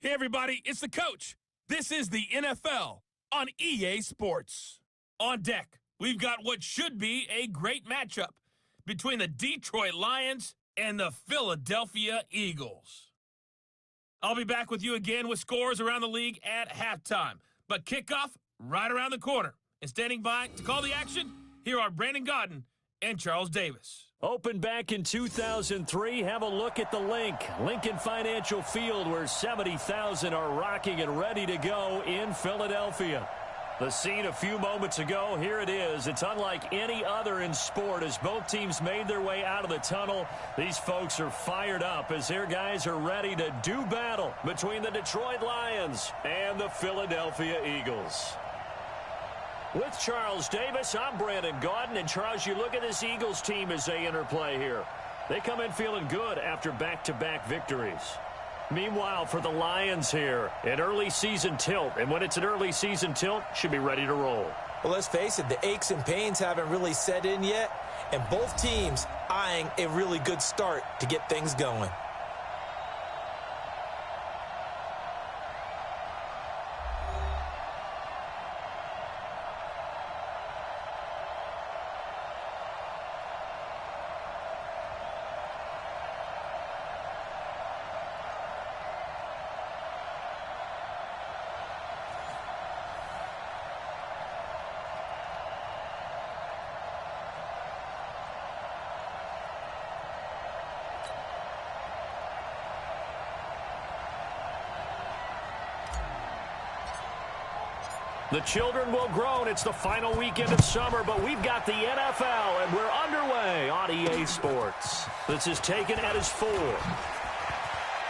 Hey, everybody, it's the coach. This is the NFL on EA Sports. On deck, we've got what should be a great matchup between the Detroit Lions and the Philadelphia Eagles. I'll be back with you again with scores around the league at halftime, but kickoff right around the corner. And standing by to call the action, here are Brandon Godden and Charles Davis. Opened back in 2003, have a look at the Lincoln Financial Field, where 70,000 are rocking and ready to go in Philadelphia. The scene a few moments ago, here it is. It's unlike any other in sport as both teams made their way out of the tunnel. These folks are fired up as their guys are ready to do battle between the Detroit Lions and the Philadelphia Eagles. With Charles Davis, I'm Brandon Godden. And Charles, you look at this Eagles team as they interplay here. They come in feeling good after back-to-back victories. Meanwhile, for the Lions here, an early season tilt. And when it's an early season tilt, should be ready to roll. Well, let's face it, the aches and pains haven't really set in yet. And both teams eyeing a really good start to get things going. The children will groan. It's the final weekend of summer, but we've got the NFL, and we're underway on EA Sports. This is taken at his 4.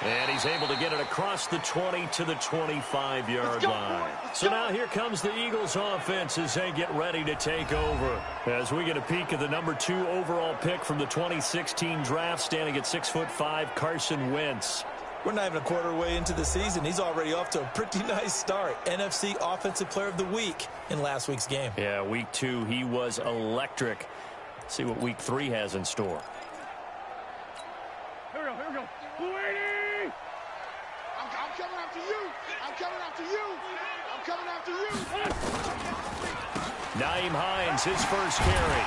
And he's able to get it across the 20 to the 25-yard line. So now here comes the Eagles offense as they get ready to take over. As we get a peek at the number 2 overall pick from the 2016 draft, standing at 6'5", Carson Wentz. We're not even a quarter way into the season. He's already off to a pretty nice start. NFC Offensive Player of the Week in last week's game. Yeah, week 2, he was electric. Let's see what week 3 has in store. Here we go. Lady! I'm coming after you. I'm coming after you. I'm coming after you. Nyheim Hines, his first carry.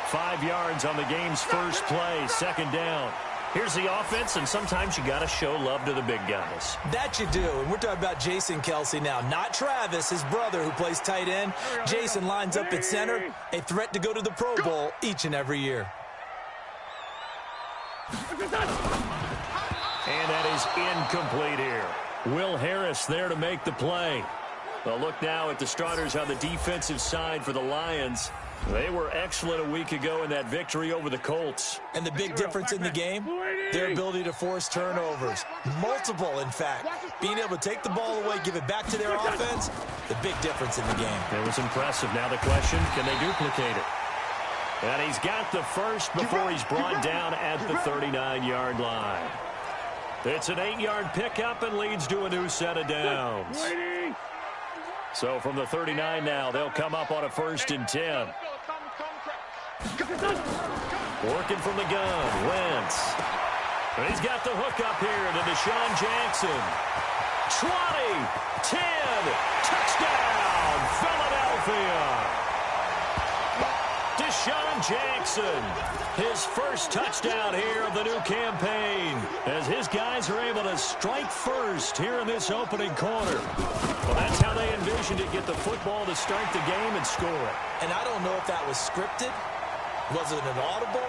5 yards on the game's first play, second down. Here's the offense, and sometimes you got to show love to the big guys. That you do, and we're talking about Jason Kelce now, not Travis, his brother who plays tight end. Jason lines up at center, a threat to go to the Pro Bowl each and every year. And that is incomplete here. Will Harris there to make the play. Well, look now at the starters on the defensive side for the Lions. They were excellent a week ago in that victory over the Colts. And the big difference in the game, their ability to force turnovers. Multiple, in fact. Being able to take the ball away, give it back to their offense, the big difference in the game. It was impressive. Now the question, can they duplicate it? And he's got the first before he's brought down at the 39-yard line. It's an 8-yard pickup and leads to a new set of downs. So from the 39 now, they'll come up on a 1st and 10. Working from the gun, Wentz. And he's got the hook up here to Deshaun Jackson. 20, 10, touchdown, Philadelphia. Deshaun Jackson, his first touchdown here of the new campaign, as his guys are able to strike first here in this opening quarter. Well, that's how they envisioned it, get the football to start the game and score it. And I don't know if that was scripted, was it an audible,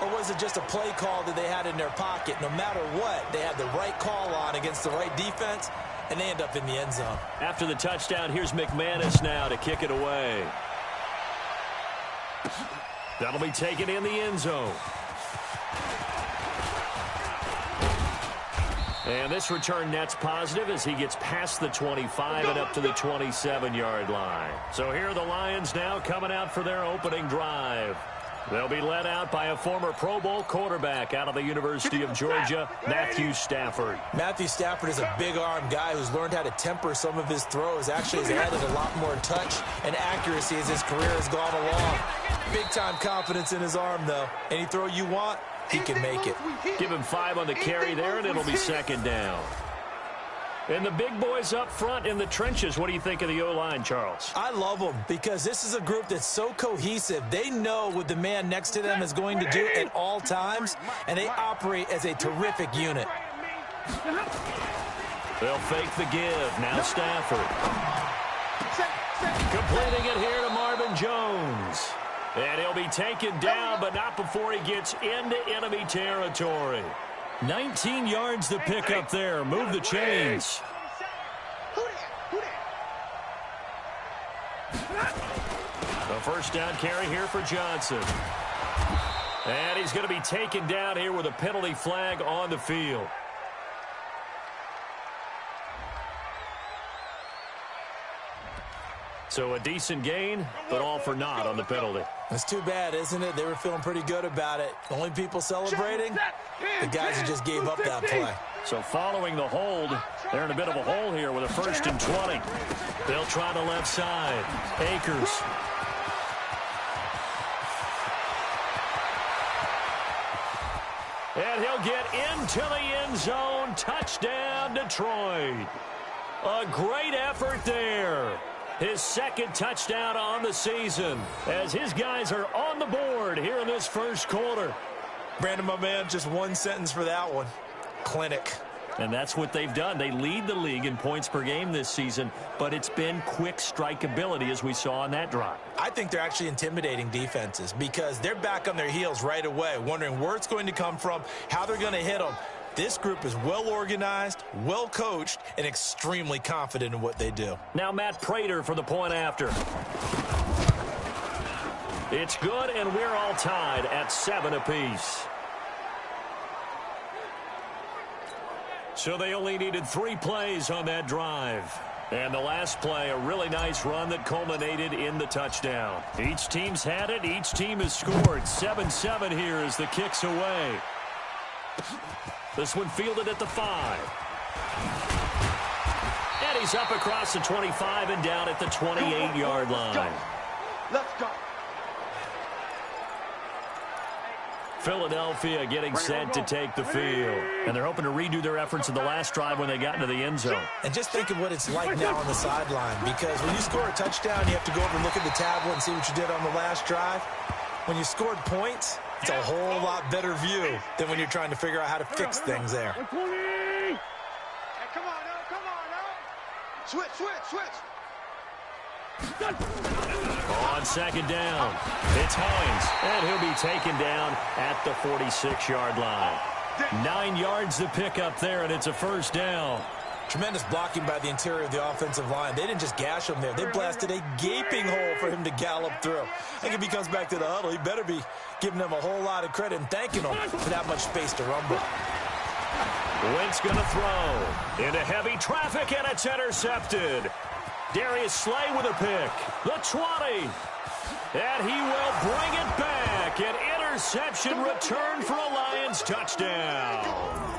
or was it just a play call that they had in their pocket? No matter what, they had the right call on against the right defense, and they end up in the end zone. After the touchdown, here's McManus now to kick it away. That'll be taken in the end zone. And this return net's positive as he gets past the 25 and up to the 27-yard line. So here are the Lions now coming out for their opening drive. They'll be led out by a former Pro Bowl quarterback out of the University of Georgia, Matthew Stafford. Matthew Stafford is a big-arm guy who's learned how to temper some of his throws. Actually has added a lot more touch and accuracy as his career has gone along. Big-time confidence in his arm, though. Any throw you want, he can make it. Give him 5 on the carry there, and it'll be second down. And the big boys up front in the trenches, what do you think of the O-line, Charles? I love them because this is a group that's so cohesive. They know what the man next to them is going to do at all times, and they operate as a terrific unit. They'll fake the give. Now Stafford. Completing it here to Marvin Jones. And he'll be taken down, but not before he gets into enemy territory. 19 yards to pick up there. Move the chains. A first down carry here for Johnson. And he's going to be taken down here with a penalty flag on the field. So a decent gain, but all for naught on the penalty. That's too bad, isn't it? They were feeling pretty good about it. The only people celebrating, the guys who just gave up that play. So following the hold, they're in a bit of a hole here with a 1st and 20. They'll try the left side. Akers. And he'll get into the end zone. Touchdown, Detroit. A great effort there. His 2nd touchdown on the season as his guys are on the board here in this first quarter. Brandon, my man, just one sentence for that one. Clinic. And that's what they've done. They lead the league in points per game this season, but it's been quick strike ability as we saw on that drive. I think they're actually intimidating defenses because they're back on their heels right away, wondering where it's going to come from, how they're going to hit them. This group is well organized, well coached, and extremely confident in what they do. Now Matt Prater for the point after. It's good, and we're all tied at 7 apiece. So they only needed 3 plays on that drive. And the last play, a really nice run that culminated in the touchdown. Each team's had it. Each team has scored. 7-7 here as the kick's away. This one fielded at the 5. And he's up across the 25 and down at the 28-yard line. Let's go. Philadelphia getting set to take the field. And they're hoping to redo their efforts in the last drive when they got into the end zone. And just think of what it's like now on the sideline, because when you score a touchdown, you have to go over and look at the tablet and see what you did on the last drive. When you scored points, it's a whole lot better view than when you're trying to figure out how to fix things there. Hey, come on now, come on now. Switch. On second down, it's Hines, and he'll be taken down at the 46-yard line. 9 yards to pick up there, and it's a first down. Tremendous blocking by the interior of the offensive line. They didn't just gash him there. They blasted a gaping hole for him to gallop through. I think if he comes back to the huddle, he better be giving them a whole lot of credit and thanking them for that much space to rumble. Wentz going to throw into heavy traffic, and it's intercepted. Darius Slay with a pick. The 20. And he will bring it back. An interception return for a Lions touchdown.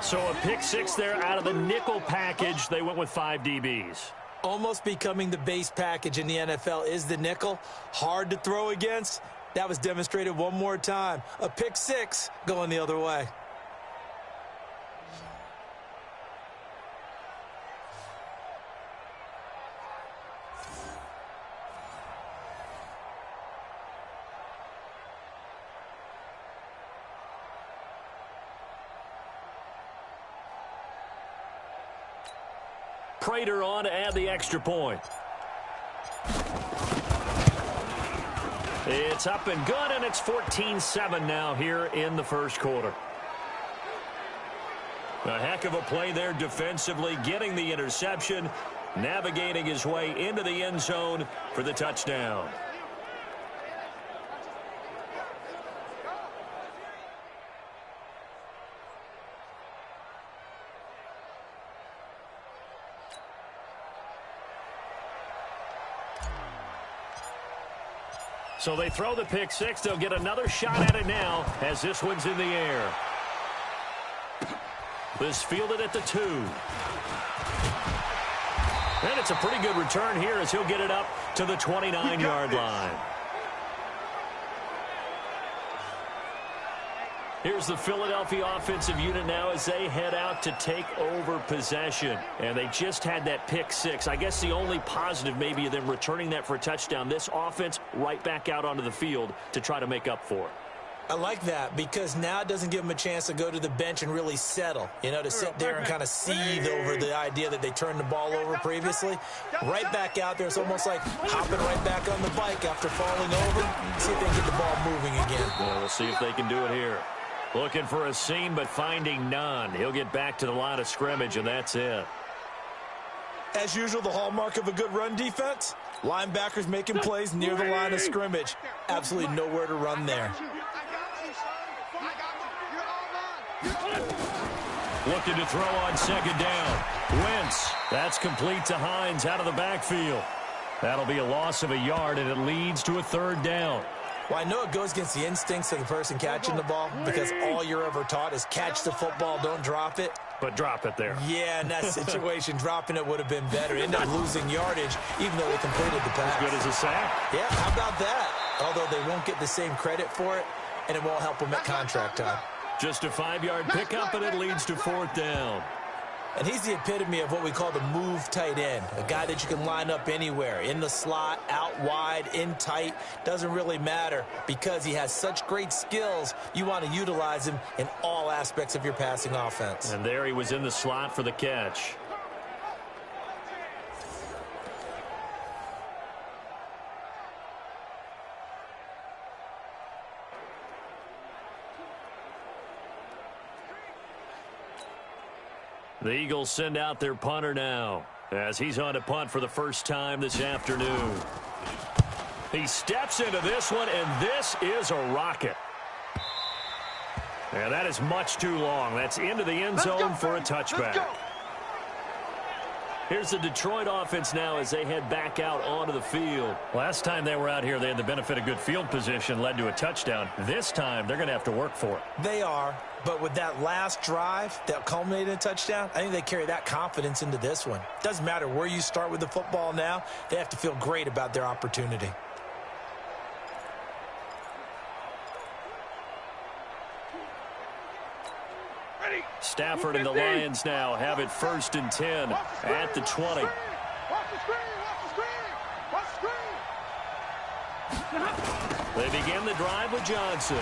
So a pick six there out of the nickel package. They went with 5 DBs. Almost becoming the base package in the NFL is the nickel. Hard to throw against. That was demonstrated one more time. A pick six going the other way. Prater on to add the extra point. It's up and good, and it's 14-7 now here in the first quarter. A heck of a play there defensively, getting the interception, navigating his way into the end zone for the touchdown. So they throw the pick six. They'll get another shot at it now as this one's in the air. This fielded at the 2. And it's a pretty good return here as he'll get it up to the 29-yard line. Here's the Philadelphia offensive unit now as they head out to take over possession. And they just had that pick six. I guess the only positive maybe of them returning that for a touchdown. This offense right back out onto the field to try to make up for it. I like that because now it doesn't give them a chance to go to the bench and really settle, to sit there and kind of seethe over the idea that they turned the ball over previously. Right back out there. It's almost like hopping right back on the bike after falling over. See if they can get the ball moving again. Well, we'll see if they can do it here. Looking for a seam, but finding none. He'll get back to the line of scrimmage, and that's it. As usual, the hallmark of a good run defense, linebackers making plays near the line of scrimmage. Absolutely nowhere to run there. Looking to throw on second down. Wentz. That's complete to Hines out of the backfield. That'll be a loss of a yard, and it leads to a third down. Well, I know it goes against the instincts of the person catching the ball because all you're ever taught is catch the football, don't drop it. But drop it there. Yeah, in that situation, dropping it would have been better. End up losing yardage, even though they completed the pass. As good as a sack. Yeah, how about that? Although they won't get the same credit for it, and it won't help them at contract time. Just a 5-yard pickup, and it leads to fourth down. And he's the epitome of what we call the move tight end, a guy that you can line up anywhere, in the slot, out wide, in tight, doesn't really matter because he has such great skills. You want to utilize him in all aspects of your passing offense. And there he was in the slot for the catch. The Eagles send out their punter now as he's on to punt for the first time this afternoon. He steps into this one, and this is a rocket. And that is much too long. That's into the end zone for a touchback. Here's the Detroit offense now as they head back out onto the field. Last time they were out here, they had the benefit of good field position, led to a touchdown. This time, they're going to have to work for it. They are, but with that last drive that culminated in a touchdown, I think they carry that confidence into this one. Doesn't matter where you start with the football now, they have to feel great about their opportunity. Stafford and the Lions now have it 1st and 10 at the 20. They begin the drive with Johnson.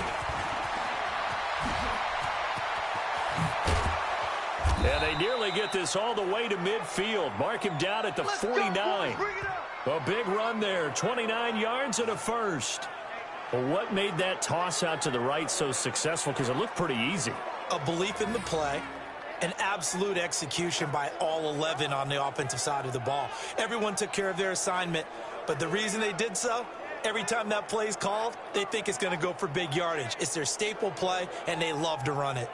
And they nearly get this all the way to midfield. Mark him down at the 49. A big run there, 29 yards and a first. Well, what made that toss out to the right so successful? Because it looked pretty easy. A belief in the play, an absolute execution by all 11 on the offensive side of the ball. Everyone took care of their assignment, but the reason they did so, every time that play is called, they think it's going to go for big yardage. It's their staple play, and they love to run it.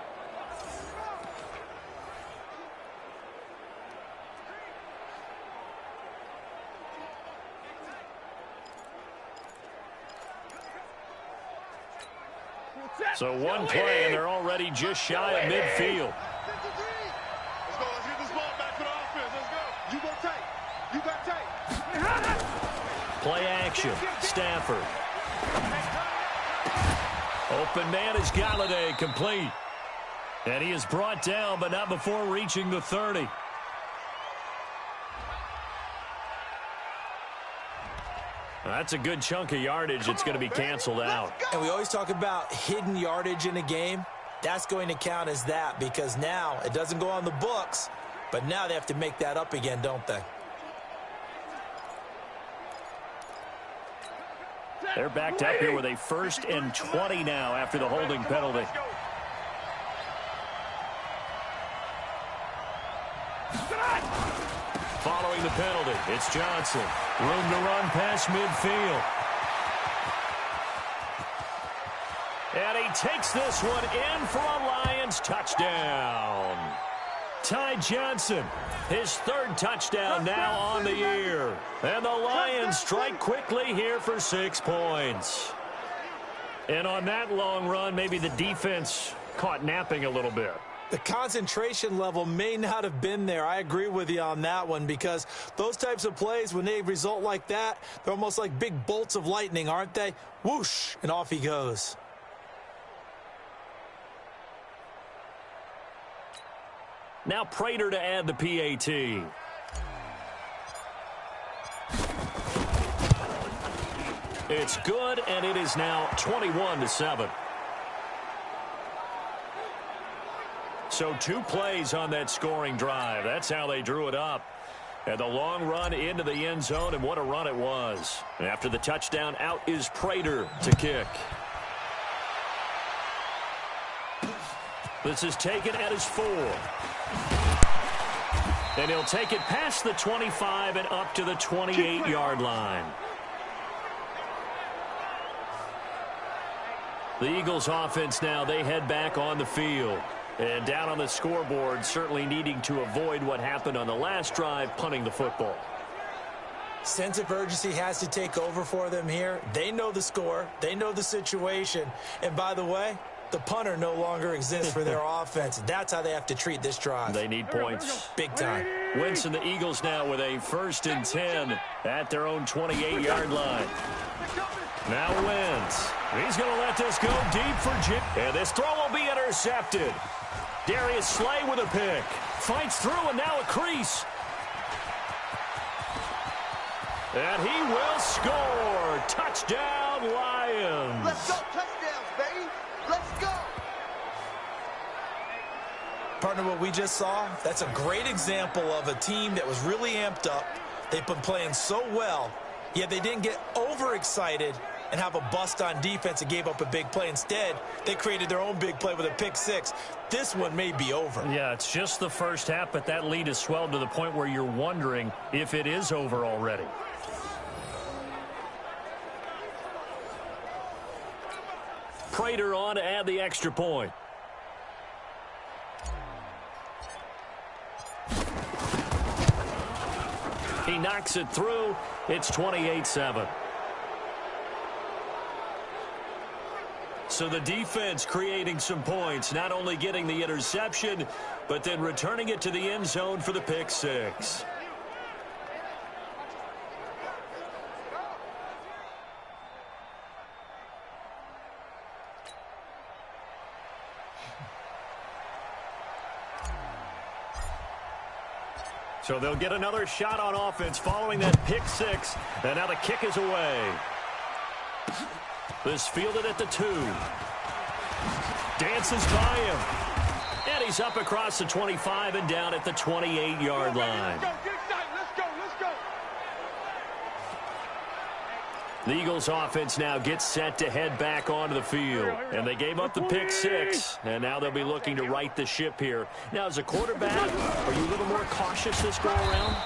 So one play, and they're already just shy of midfield. Let's go. Let's get this ball back for the offense. Let's go. You go tight. You got tight. Play action. Stafford. Open man is Galladay, complete. And he is brought down, but not before reaching the 30. That's a good chunk of yardage. It's going to be canceled out. And we always talk about hidden yardage in a game. That's going to count as that because now it doesn't go on the books, but now they have to make that up again, don't they? They're backed up here with a 1st and 20 now after the holding penalty. Following the penalty, it's Johnson. Room to run past midfield. And he takes this one in for a Lions touchdown. Ty Johnson, his 3rd touchdown now on the year. And the Lions strike quickly here for 6 points. And on that long run, maybe the defense caught napping a little bit. The concentration level may not have been there. I agree with you on that one because those types of plays, when they result like that, they're almost like big bolts of lightning, aren't they? Whoosh, and off he goes. Now Prater to add the PAT. It's good, and it is now 21-7. So 2 plays on that scoring drive. That's how they drew it up. And the long run into the end zone, and what a run it was. And after the touchdown, out is Prater to kick. This is taken at his 4. And he'll take it past the 25 and up to the 28-yard line. The Eagles offense now, they head back on the field. And down on the scoreboard, certainly needing to avoid what happened on the last drive, punting the football. Sense of urgency has to take over for them here. They know the score. They know the situation. And by the way, the punter no longer exists for their offense. That's how they have to treat this drive. They need points. Big time. Wentz and the Eagles now with a 1st and 10 at their own 28-yard line. Now Wentz. He's going to let this go deep for Jim. And this throw will be intercepted. Darius Slay with a pick. Fights through, and now a crease. And he will score. Touchdown, Lions. Let's go. Touchdowns, baby. Let's go. Partner, what we just saw, that's a great example of a team that was really amped up. They've been playing so well, yet they didn't get overexcited and have a bust on defense and gave up a big play. Instead, they created their own big play with a pick 6. This one may be over. Yeah, it's just the first half, but that lead has swelled to the point where you're wondering if it is over already. Prater on to add the extra point. He knocks it through. It's 28-7. So the defense creating some points, not only getting the interception, but then returning it to the end zone for the pick 6. So they'll get another shot on offense following that pick 6. And now the kick is away. This fielded at the 2. Dances by him. And he's up across the 25 and down at the 28-yard line. The Eagles offense now gets set to head back onto the field. And they gave up the pick 6. And now they'll be looking to right the ship here. Now, as a quarterback, are you a little more cautious this go around?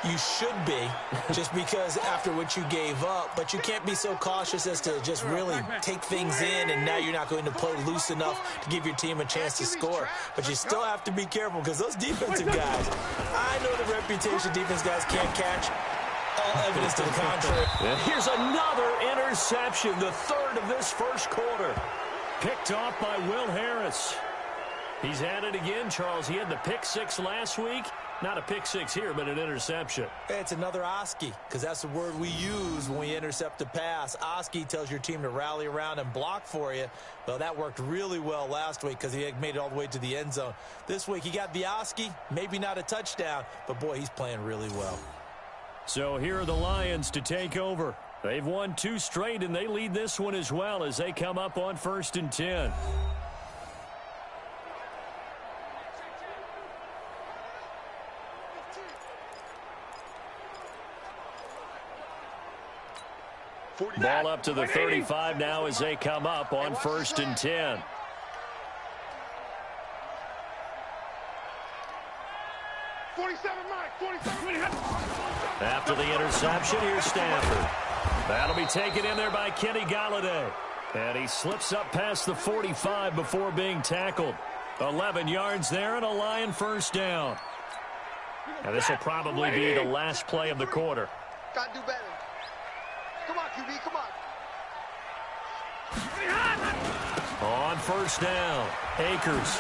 You should be, just because after what you gave up. But you can't be so cautious as to just really take things in, and now you're not going to play loose enough to give your team a chance to score. But you still have to be careful because those defensive guys, I know the reputation defense guys can't catch. All evidence to the contrary. Here's another interception, the 3rd of this first quarter. Picked off by Will Harris. He's at it again, Charles. He had the pick six last week. Not a pick six here, but an interception. It's another Oski, because that's the word we use when we intercept a pass. Oski tells your team to rally around and block for you. Well, that worked really well last week because he had made it all the way to the end zone. This week he got the Oski, maybe not a touchdown, but boy, he's playing really well. So here are the Lions to take over. They've won 2 straight, and they lead this one as well as they come up on 1st and 10. Ball up to the 35 now as they come up on 1st and 10. After the interception, here's Stanford. That'll be taken in there by Kenny Galladay. And he slips up past the 45 before being tackled. 11 yards there and a Lion first down. Now this will probably be the last play of the quarter. Gotta do better. Come on, QB, come on. On first down, Akers.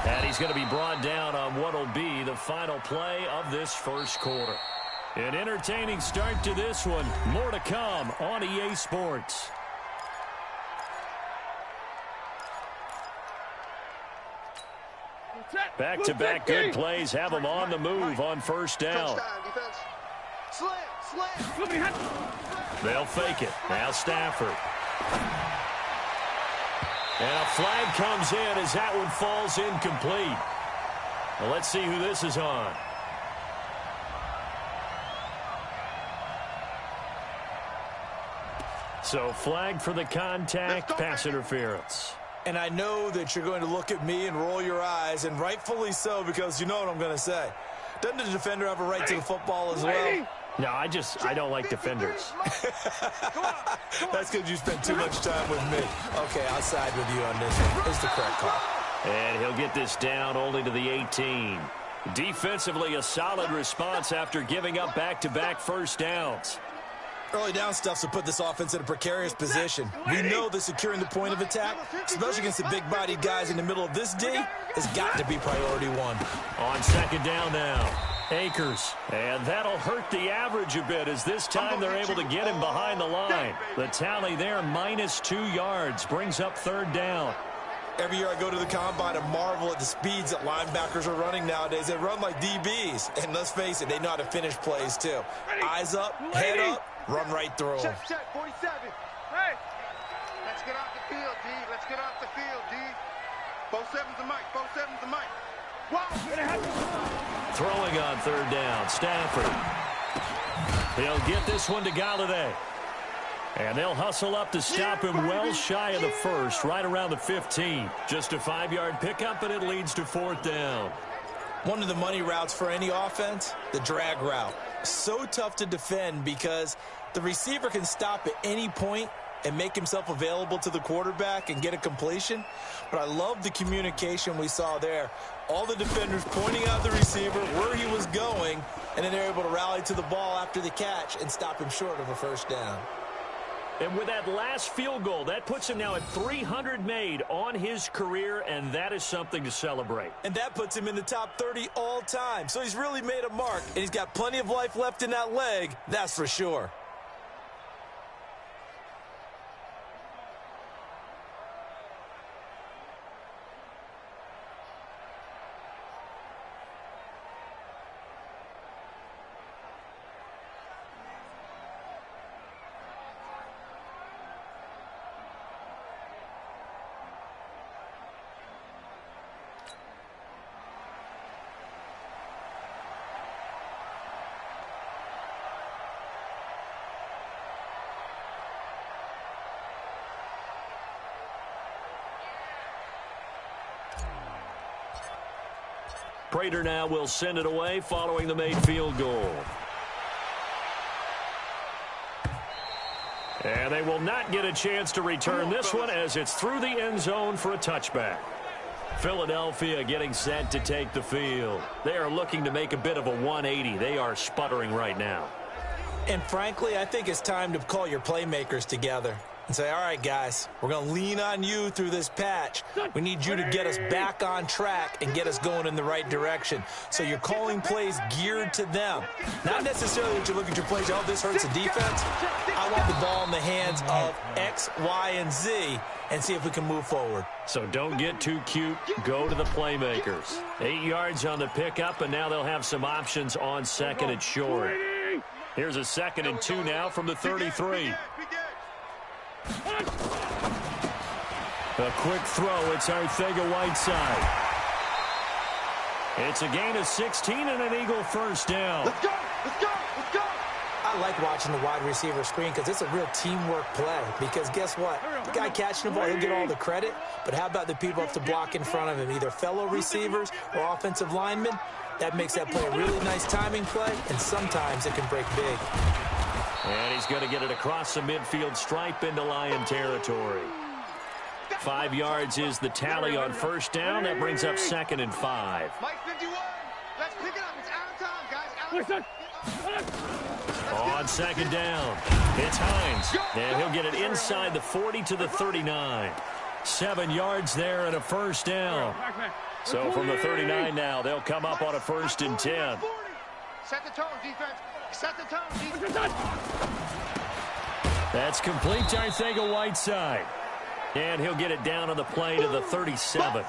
And he's going to be brought down on what will be the final play of this first quarter. An entertaining start to this one. More to come on EA Sports. Back-to-back good plays have them on the move on first down. They'll fake it. Now Stafford. And a flag comes in as that one falls incomplete. Well, let's see who this is on. So flag for the contact, pass interference. And I know that you're going to look at me and roll your eyes, and rightfully so, because you know what I'm going to say. Doesn't the defender have a right to the football as well? No, I don't like defenders. That's because you spent too much time with me. Okay, I'll side with you on this one. It's the correct call. And he'll get this down only to the 18. Defensively, a solid response after giving up back-to-back first downs. Early down stuff to put this offense in a precarious position. We know that securing the point of attack, especially against the big-bodied guys in the middle of this D, has got to be priority one. On second down now, Akers. And that'll hurt the average a bit as this time they're able to get him behind the line. The tally there, -2 yards, brings up third down. Every year I go to the combine and marvel at the speeds that linebackers are running nowadays. They run like DBs. And let's face it, they know how to finish plays too. Eyes up, head up, run right through them. Check, 47. Hey! Let's get off the field, D. Let's get off the field, D. 47's the mic. 47's the mic. Wow! Throwing on third down, Stafford. He'll get this one to Galladay. And they'll hustle up to stop him well shy of the first, right around the 15. Just a 5-yard pickup, and it leads to fourth down. One of the money routes for any offense, the drag route. So tough to defend because the receiver can stop at any point and make himself available to the quarterback and get a completion. But I love the communication we saw there. All the defenders pointing out the receiver, where he was going, and then they're able to rally to the ball after the catch and stop him short of a first down. And with that last field goal, that puts him now at 300 made on his career, and that is something to celebrate. And that puts him in the top 30 all time. So he's really made a mark, and he's got plenty of life left in that leg, that's for sure. Prater now will send it away following the made field goal. And they will not get a chance to return this one as it's through the end zone for a touchback. Philadelphia getting set to take the field. They are looking to make a bit of a 180. They are sputtering right now. And frankly, I think it's time to call your playmakers together. and say, all right, guys, we're going to lean on you through this patch. We need you to get us back on track and get us going in the right direction. So you're calling plays geared to them. Not necessarily that you look at your plays, oh, this hurts the defense. I want the ball in the hands of X, Y, and Z and see if we can move forward. So don't get too cute. Go to the playmakers. 8 yards on the pickup, and now they'll have some options on second and short. Here's a 2nd and 2 now from the 33. A quick throw. It's Arcega-Whiteside. It's a gain of 16 and an Eagle first down. Let's go! Let's go! Let's go! I like watching the wide receiver screen because it's a real teamwork play. Because guess what? The guy catching the ball, he'll get all the credit. But how about the people up to block in front of him, either fellow receivers or offensive linemen? That makes that play a really nice timing play, and sometimes it can break big. And he's going to get it across the midfield stripe into Lion territory. 5 yards is the tally on first down. That brings up 2nd and 5. Mike 51. Let's pick it up. It's out of time, guys. Out of time. On 2nd down, it's Hines. And he'll get it inside the 40 to the 39. 7 yards there and a first down. So from the 39 now, they'll come up on a 1st and 10. Set the tone, defense. Set the tone, defense. That's complete to Arcega-Whiteside. And he'll get it down on the play to the 37.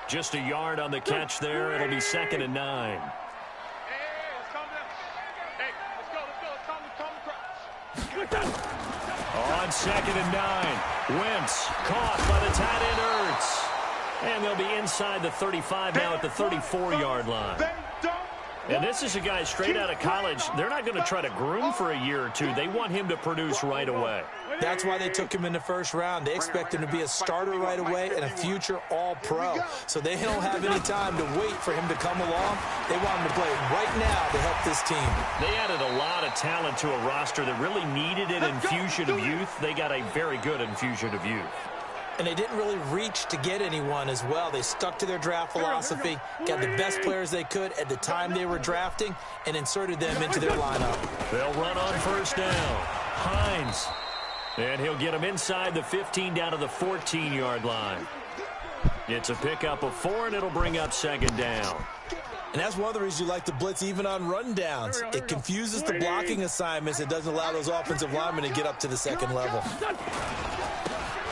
Just a yard on the catch there. It'll be 2nd and 9. Hey, let's calm down. Hey, let's go. Let's go. Calm the crowd. On 2nd and 9. Wentz caught by the tight end Ertz. And they'll be inside the 35 now at the 34-yard line. And this is a guy straight out of college. They're not going to try to groom for a year or two. They want him to produce right away. That's why they took him in the first round. They expect him to be a starter right away and a future all-pro. So they don't have any time to wait for him to come along. They want him to play right now to help this team. They added a lot of talent to a roster that really needed an infusion of youth. They got a very good infusion of youth. And they didn't really reach to get anyone as well. They stuck to their draft philosophy, got the best players they could at the time they were drafting, and inserted them into their lineup. They'll run on first down. Hines. And he'll get him inside the 15 down to the 14-yard line. It's a pickup of 4, and it'll bring up 2nd down. And that's one of the reasons you like to blitz even on rundowns. It confuses the blocking assignments. It doesn't allow those offensive linemen to get up to the second level.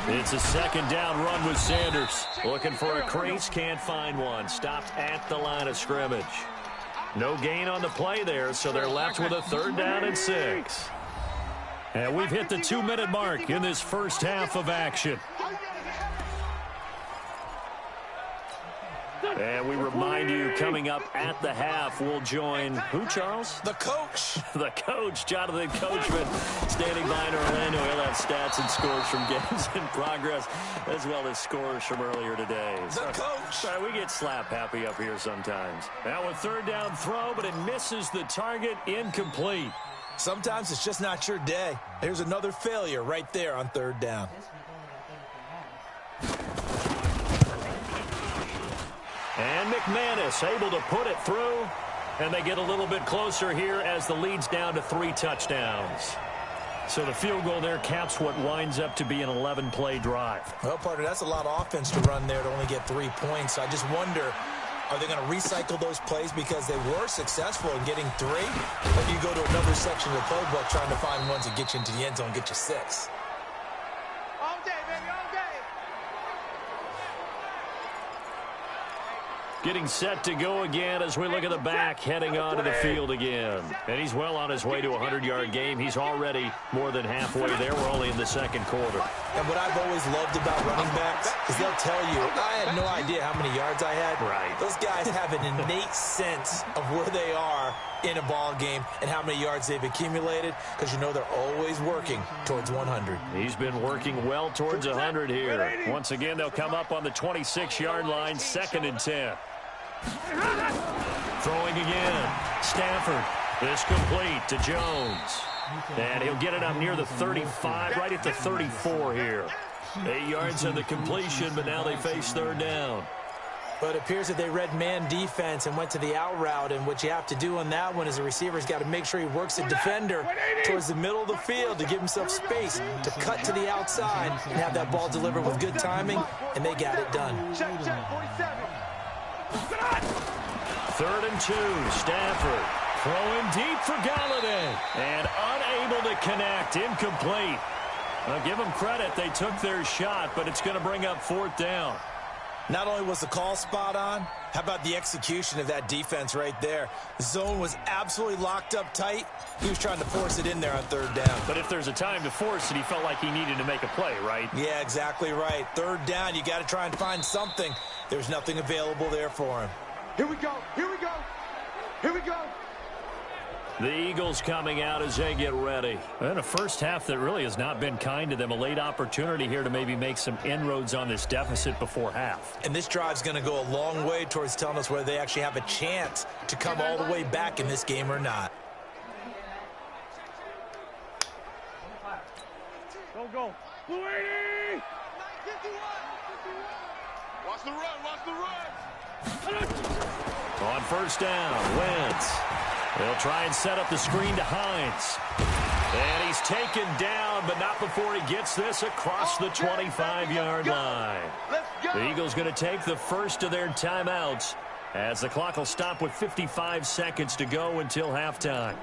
It's a 2nd down run with Sanders. Looking for a crease, can't find one. Stopped at the line of scrimmage. No gain on the play there, so they're left with a 3rd down and 6. And we've hit the 2-minute mark in this first half of action. And we remind you, coming up at the half, we'll join who, Charles? The coach. The coach, Jonathan Coachman, standing by in Orlando. He'll have stats and scores from games in progress, as well as scores from earlier today. The coach. Sorry, we get slap happy up here sometimes. Now a 3rd down throw, but it misses the target, incomplete. Sometimes it's just not your day. There's another failure right there on 3rd down. And McManus able to put it through. And they get a little bit closer here as the lead's down to 3 touchdowns. So the field goal there caps what winds up to be an 11-play drive. Well, partner, that's a lot of offense to run there to only get 3 points. I just wonder, are they going to recycle those plays because they were successful in getting 3? Or do you go to another section of the playbook trying to find ones that get you into the end zone and get you 6? All day, baby, all day. Getting set to go again as we look at the back, heading onto the field again. And he's well on his way to a 100-yard game. He's already more than halfway there. We're only in the 2nd quarter. And what I've always loved about running backs is they'll tell you, I had no idea how many yards I had. Right. Those guys have an innate sense of where they are in a ball game and how many yards they've accumulated, because you know they're always working towards 100. He's been working well towards 100 here. Once again, they'll come up on the 26-yard line, 2nd and 10. Throwing again. Stafford. This complete to Jones. And he'll get it up near the 35, right at the 34 here. 8 yards on the completion, but now they face 3rd down. But it appears that they read man defense and went to the out route, and what you have to do on that one is the receiver's got to make sure he works the defender towards the middle of the field to give himself space to cut to the outside and have that ball delivered with good timing, and they got it done. Check, 47. 3rd and 2, Stafford throwing deep for Galladay, and unable to connect, incomplete. I'll give them credit, they took their shot, but it's going to bring up 4th down. Not only was the call spot on, how about the execution of that defense right there? The zone was absolutely locked up tight. He was trying to force it in there on 3rd down. But if there's a time to force it, he felt like he needed to make a play, right? Yeah, exactly right. 3rd down, you got to try and find something. There's nothing available there for him. Here we go. Here we go. Here we go. The Eagles coming out as they get ready. And a first half that really has not been kind to them. A late opportunity here to maybe make some inroads on this deficit before half. And this drive's going to go a long way towards telling us whether they actually have a chance to come all the way back in this game or not. Go. Blue 80! Watch the run. Watch the run. On 1st down, Wentz. They'll try and set up the screen to Hines. And he's taken down, but not before he gets this across the 25-yard line. The Eagles going to take the first of their timeouts as the clock will stop with 55 seconds to go until halftime.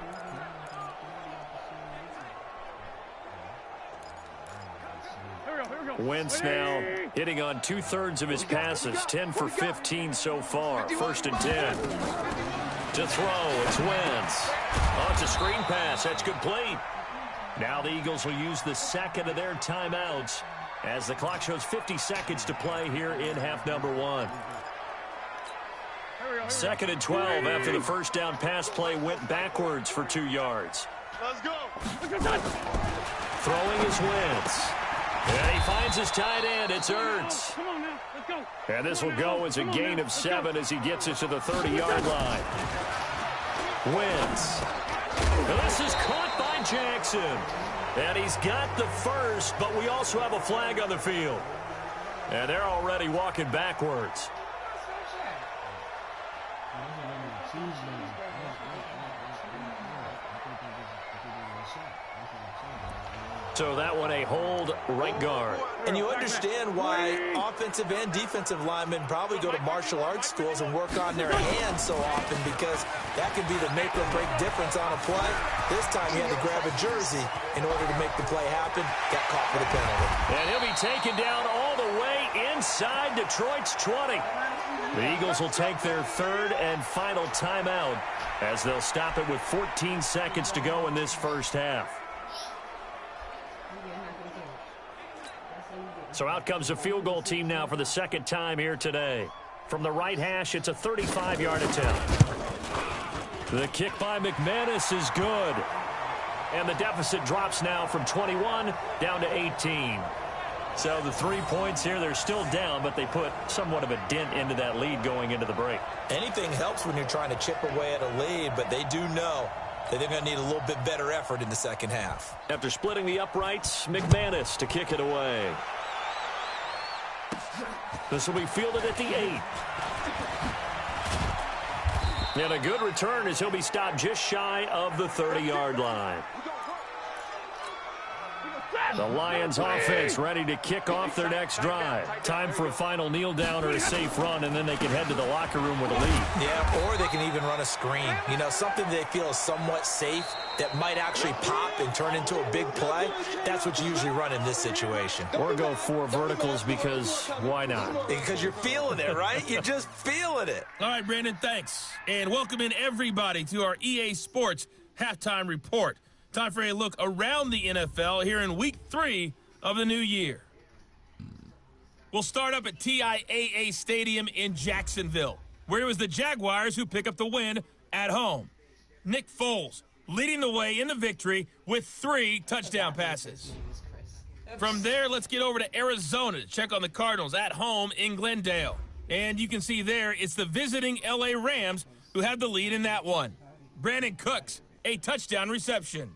Wentz now hitting on 2/3 of his passes, 10 for 15 so far. 1st and 10. To throw, it's Wentz. Oh, it's a screen pass. That's complete. Now the Eagles will use the second of their timeouts as the clock shows 50 seconds to play here in half number 1. 2nd and 12 after the first down pass play went backwards for 2 yards. Let's go. Throwing is Wentz. And he finds his tight end. It's Ertz. Come on now. Let's go. And this will go as a gain of 7 as he gets it to the 30-yard line. Wentz. And this is caught by Jackson. And he's got the first, but we also have a flag on the field. And they're already walking backwards. So that one a hold right guard. And you understand why offensive and defensive linemen probably go to martial arts schools and work on their hands so often, because that can be the make or break difference on a play. This time he had to grab a jersey in order to make the play happen. Got caught for the penalty. And he'll be taken down all the way inside Detroit's 20. The Eagles will take their 3rd and final timeout as they'll stop it with 14 seconds to go in this first half. So out comes the field goal team now for the 2nd time here today. From the right hash, it's a 35-yard attempt. The kick by McManus is good. And the deficit drops now from 21 down to 18. So the 3 points here, they're still down, but they put somewhat of a dent into that lead going into the break. Anything helps when you're trying to chip away at a lead, but they do know that they're going to need a little bit better effort in the second half. After splitting the uprights, McManus to kick it away. This will be fielded at the 8. And a good return as he'll be stopped just shy of the 30-yard line. The Lions offense ready to kick off their next drive. Time for a final kneel down or a safe run, and then they can head to the locker room with a lead. Yeah, or they can even run a screen. You know, something they feel is somewhat safe that might actually pop and turn into a big play. That's what you usually run in this situation. Or go 4 verticals, because why not? Because you're feeling it, right? You're just feeling it. All right, Brandon, thanks. And welcome in everybody to our EA Sports Halftime Report. Time for a look around the NFL here in Week 3 of the new year. We'll start up at TIAA Stadium in Jacksonville, where it was the Jaguars who pick up the win at home. Nick Foles leading the way in the victory with 3 touchdown passes. From there, let's get over to Arizona to check on the Cardinals at home in Glendale. And you can see there, it's the visiting LA Rams who have the lead in that one. Brandon Cooks, a touchdown reception.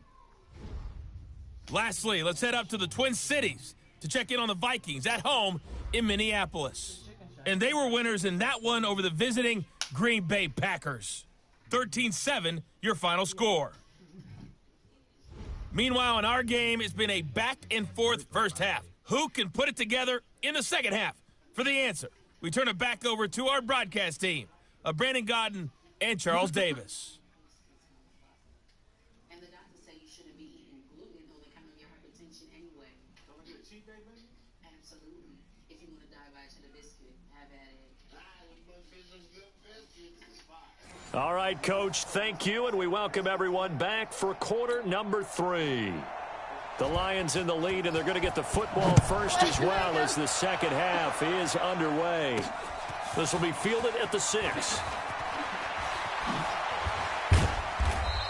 Lastly, let's head up to the Twin Cities to check in on the Vikings at home in Minneapolis. And they were winners in that one over the visiting Green Bay Packers. 13-7, your final score. Meanwhile, in our game, it's been a back-and-forth first half. Who can put it together in the second half? For the answer, we turn it back over to our broadcast team of Brandon Godden and Charles Davis. And the doctors say you shouldn't be eating gluten or they kind of your hypertension anyway. Don't I get a cheat day, baby? Absolutely. If you want to die by a cheddar biscuit, have at it. All right, Coach, thank you, and we welcome everyone back for quarter number 3. The Lions in the lead, and they're going to get the football first as well as the second half is underway. This will be fielded at the 6.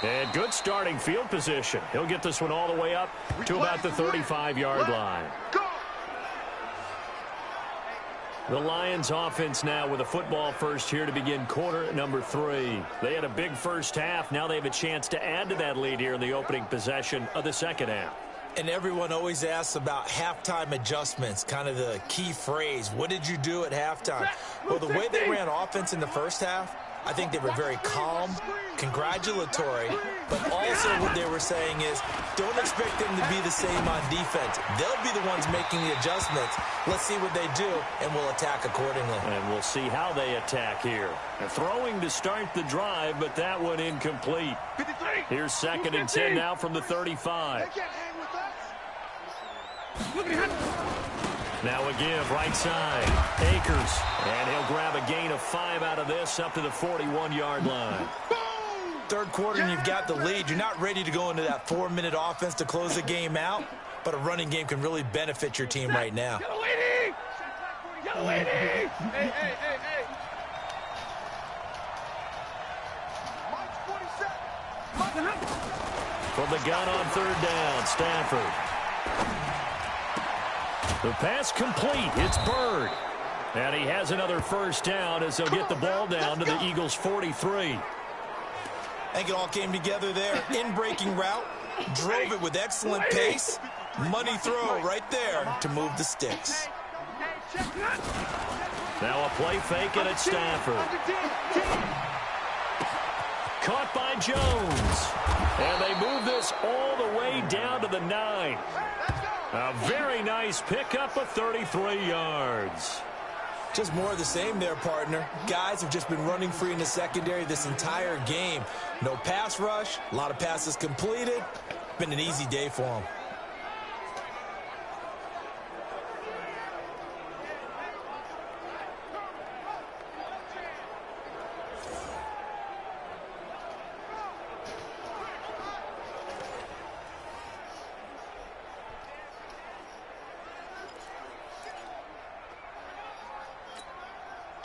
And good starting field position. He'll get this one all the way up to about the 35-yard line. The Lions offense now with a football first here to begin quarter number 3. They had a big first half. Now they have a chance to add to that lead here in the opening possession of the second half. And everyone always asks about halftime adjustments, kind of the key phrase. What did you do at halftime? Well, the way they ran offense in the first half, I think they were very calm, congratulatory, but also what they were saying is don't expect them to be the same on defense. They'll be the ones making the adjustments. Let's see what they do, and we'll attack accordingly. And we'll see how they attack here. They're throwing to start the drive, but that one incomplete. Here's 2nd and 10 now from the 35. Now a give, right side. Akers. And he'll grab a gain of 5 out of this up to the 41-yard line. Third quarter and you've got the lead. You're not ready to go into that 4-minute offense to close the game out, but a running game can really benefit your team right now. Get a lady! Get a lady! Hey, hey, hey, hey! From the gun on 3rd down, Stafford. The pass complete. It's Bird. And he has another first down as they'll get the ball down to the Eagles' 43. I think it all came together there. In-breaking route, drove it with excellent pace. Money throw right there to move the sticks. Now a play fake, and it's Stafford. Caught by Jones. And they move this all the way down to the 9. A very nice pickup of 33 yards. Just more of the same there, partner. Guys have just been running free in the secondary this entire game. No pass rush, a lot of passes completed. Been an easy day for them.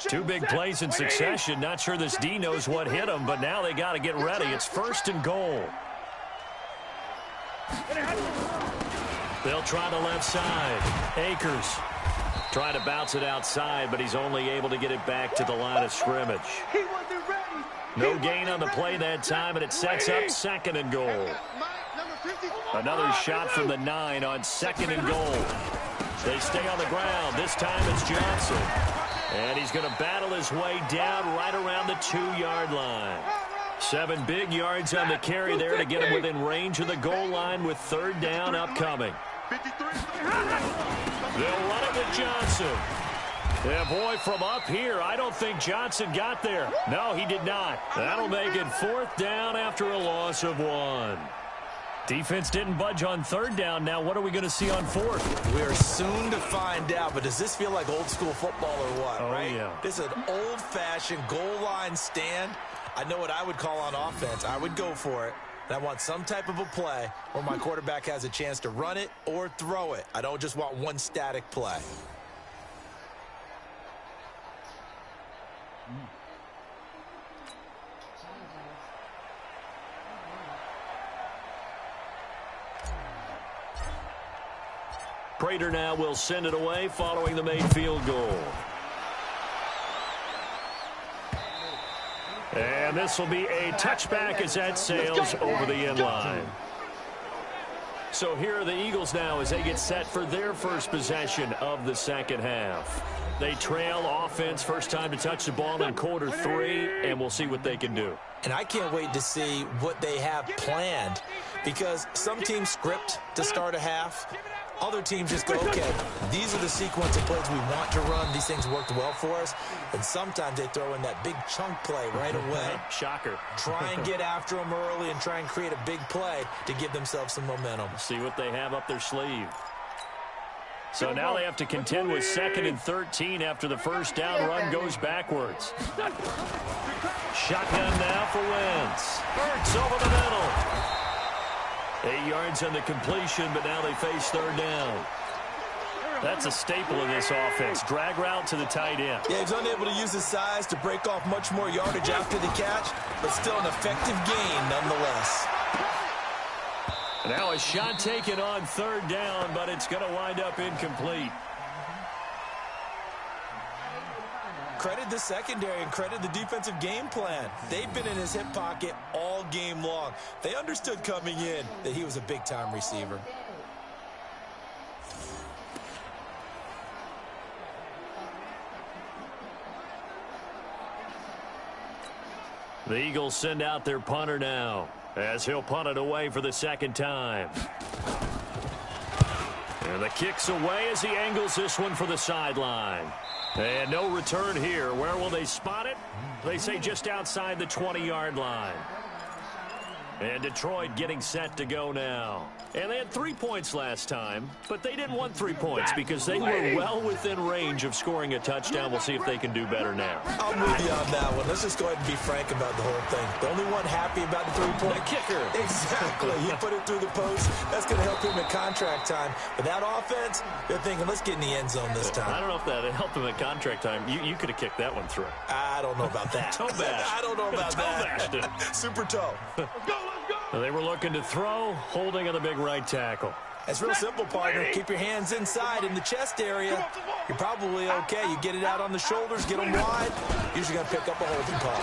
Two big plays in succession. Not sure this D knows what hit him, but now they got to get ready. It's 1st and goal. They'll try the left side. Akers trying to bounce it outside, but he's only able to get it back to the line of scrimmage. No gain on the play that time, and it sets up 2nd and goal. Another shot from the 9 on 2nd and goal. They stay on the ground. This time it's Johnson. And he's going to battle his way down right around the 2-yard line. 7 big yards on the carry there to get him within range of the goal line with 3rd down upcoming. They'll run it with Johnson. Yeah, boy, from up here, I don't think Johnson got there. No, he did not. That'll make it 4th down after a loss of 1. Defense didn't budge on 3rd down. Now what are we going to see on 4th? We're soon to find out, but does this feel like old school football or what, right? Yeah. This is an old-fashioned goal line stand. I know what I would call on offense. I would go for it. And I want some type of a play where my quarterback has a chance to run it or throw it. I don't just want one static play. Prater now will send it away following the made field goal. And this will be a touchback as that sails over the end line. So here are the Eagles now as they get set for their first possession of the second half. They trail offense, first time to touch the ball in quarter 3, and we'll see what they can do. And I can't wait to see what they have planned, because some teams script to start a half. Other teams just go, okay, these are the sequence of plays we want to run. These things worked well for us. And sometimes they throw in that big chunk play right away. Shocker. Try and get after them early and try and create a big play to give themselves some momentum. See what they have up their sleeve. So now they have to contend with 2nd and 13 after the first down run goes backwards. Shotgun now for Wentz. Hurts over the middle. 8 yards on the completion, but now they face 3rd down. That's a staple of this offense. Drag route to the tight end. Yeah, he's unable to use his size to break off much more yardage after the catch, but still an effective gain nonetheless. Now a shot taken on 3rd down, but it's going to wind up incomplete. Credit the secondary and credit the defensive game plan. They've been in his hip pocket all game long. They understood coming in that he was a big-time receiver. The Eagles send out their punter now, as he'll punt it away for the 2nd time. And the kick's away as he angles this one for the sideline. And no return here. Where will they spot it? They say just outside the 20-yard line. And Detroit getting set to go now. And they had 3 points last time, but they didn't want 3 points because they were well within range of scoring a touchdown. We'll see if they can do better now. I'm with you on that one. Let's just go ahead and be frank about the whole thing. The only one happy about the 3-point kicker. Exactly. He put it through the post. That's going to help him in contract time. But that offense, they're thinking, let's get in the end zone this time. I don't know if that helped him at contract time. You could have kicked that one through. I don't know about that. Toe bash. I don't know about that. Super toe. Let's go, let's go. They were looking to throw, holding on the big right tackle. It's real simple, partner. Keep your hands inside in the chest area. You're probably okay. You get it out on the shoulders, get them wide. Usually going to pick up a holding call.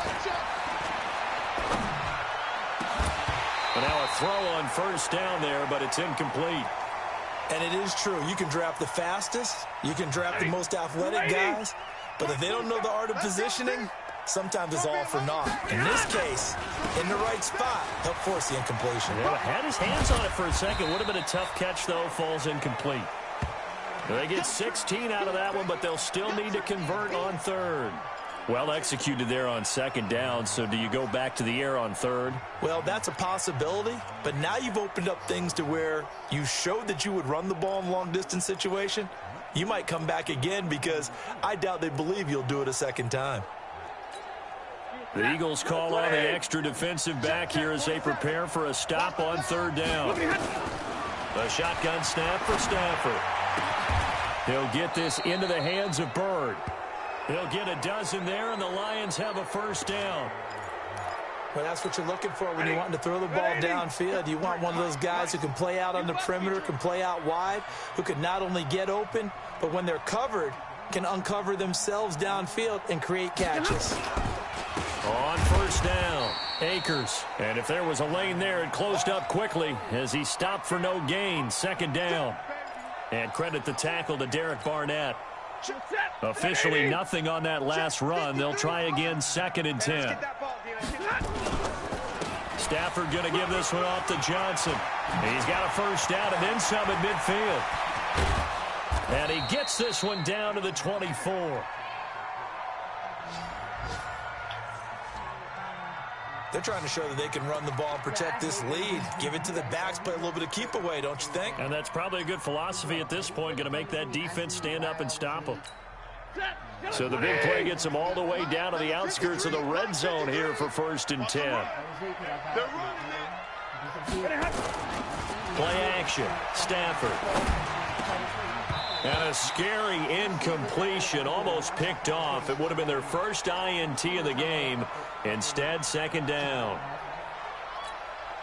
And now a throw on 1st down there, but it's incomplete. And it is true. You can draft the fastest. You can draft the most athletic guys. But if they don't know the art of positioning, sometimes it's all for naught. In this case, in the right spot, he'll force the incompletion. Yeah, had his hands on it for a second. Would have been a tough catch, though. Falls incomplete. They get 16 out of that one, but they'll still need to convert on 3rd. Well executed there on 2nd down, so do you go back to the air on 3rd? Well, that's a possibility, but now you've opened up things to where you showed that you would run the ball in a long-distance situation. You might come back again because I doubt they believe you'll do it a 2nd time. The Eagles call on the extra defensive back here as they prepare for a stop on 3rd down. A shotgun snap for Stafford. He'll get this into the hands of Bird. He'll get a dozen there, and the Lions have a 1st down. Well, that's what you're looking for when you're wanting to throw the ball downfield. You want one of those guys who can play out on the perimeter, can play out wide, who can not only get open, but when they're covered, can uncover themselves downfield and create catches. On 1st down, Akers. And if there was a lane there, it closed up quickly as he stopped for no gain. 2nd down. And credit the tackle to Derek Barnett. Officially nothing on that last run. They'll try again 2nd and 10. Stafford going to give this one off to Johnson. He's got a 1st down and then some at midfield. And he gets this one down to the 24. They're trying to show that they can run the ball and protect this lead. Give it to the backs, play a little bit of keep away, don't you think? And that's probably a good philosophy at this point, going to make that defense stand up and stop them. So the big play gets them all the way down to the outskirts of the red zone here for 1st and 10. Play action, Stafford. And a scary incompletion, almost picked off. It would have been their first INT of the game. Instead, 2nd down.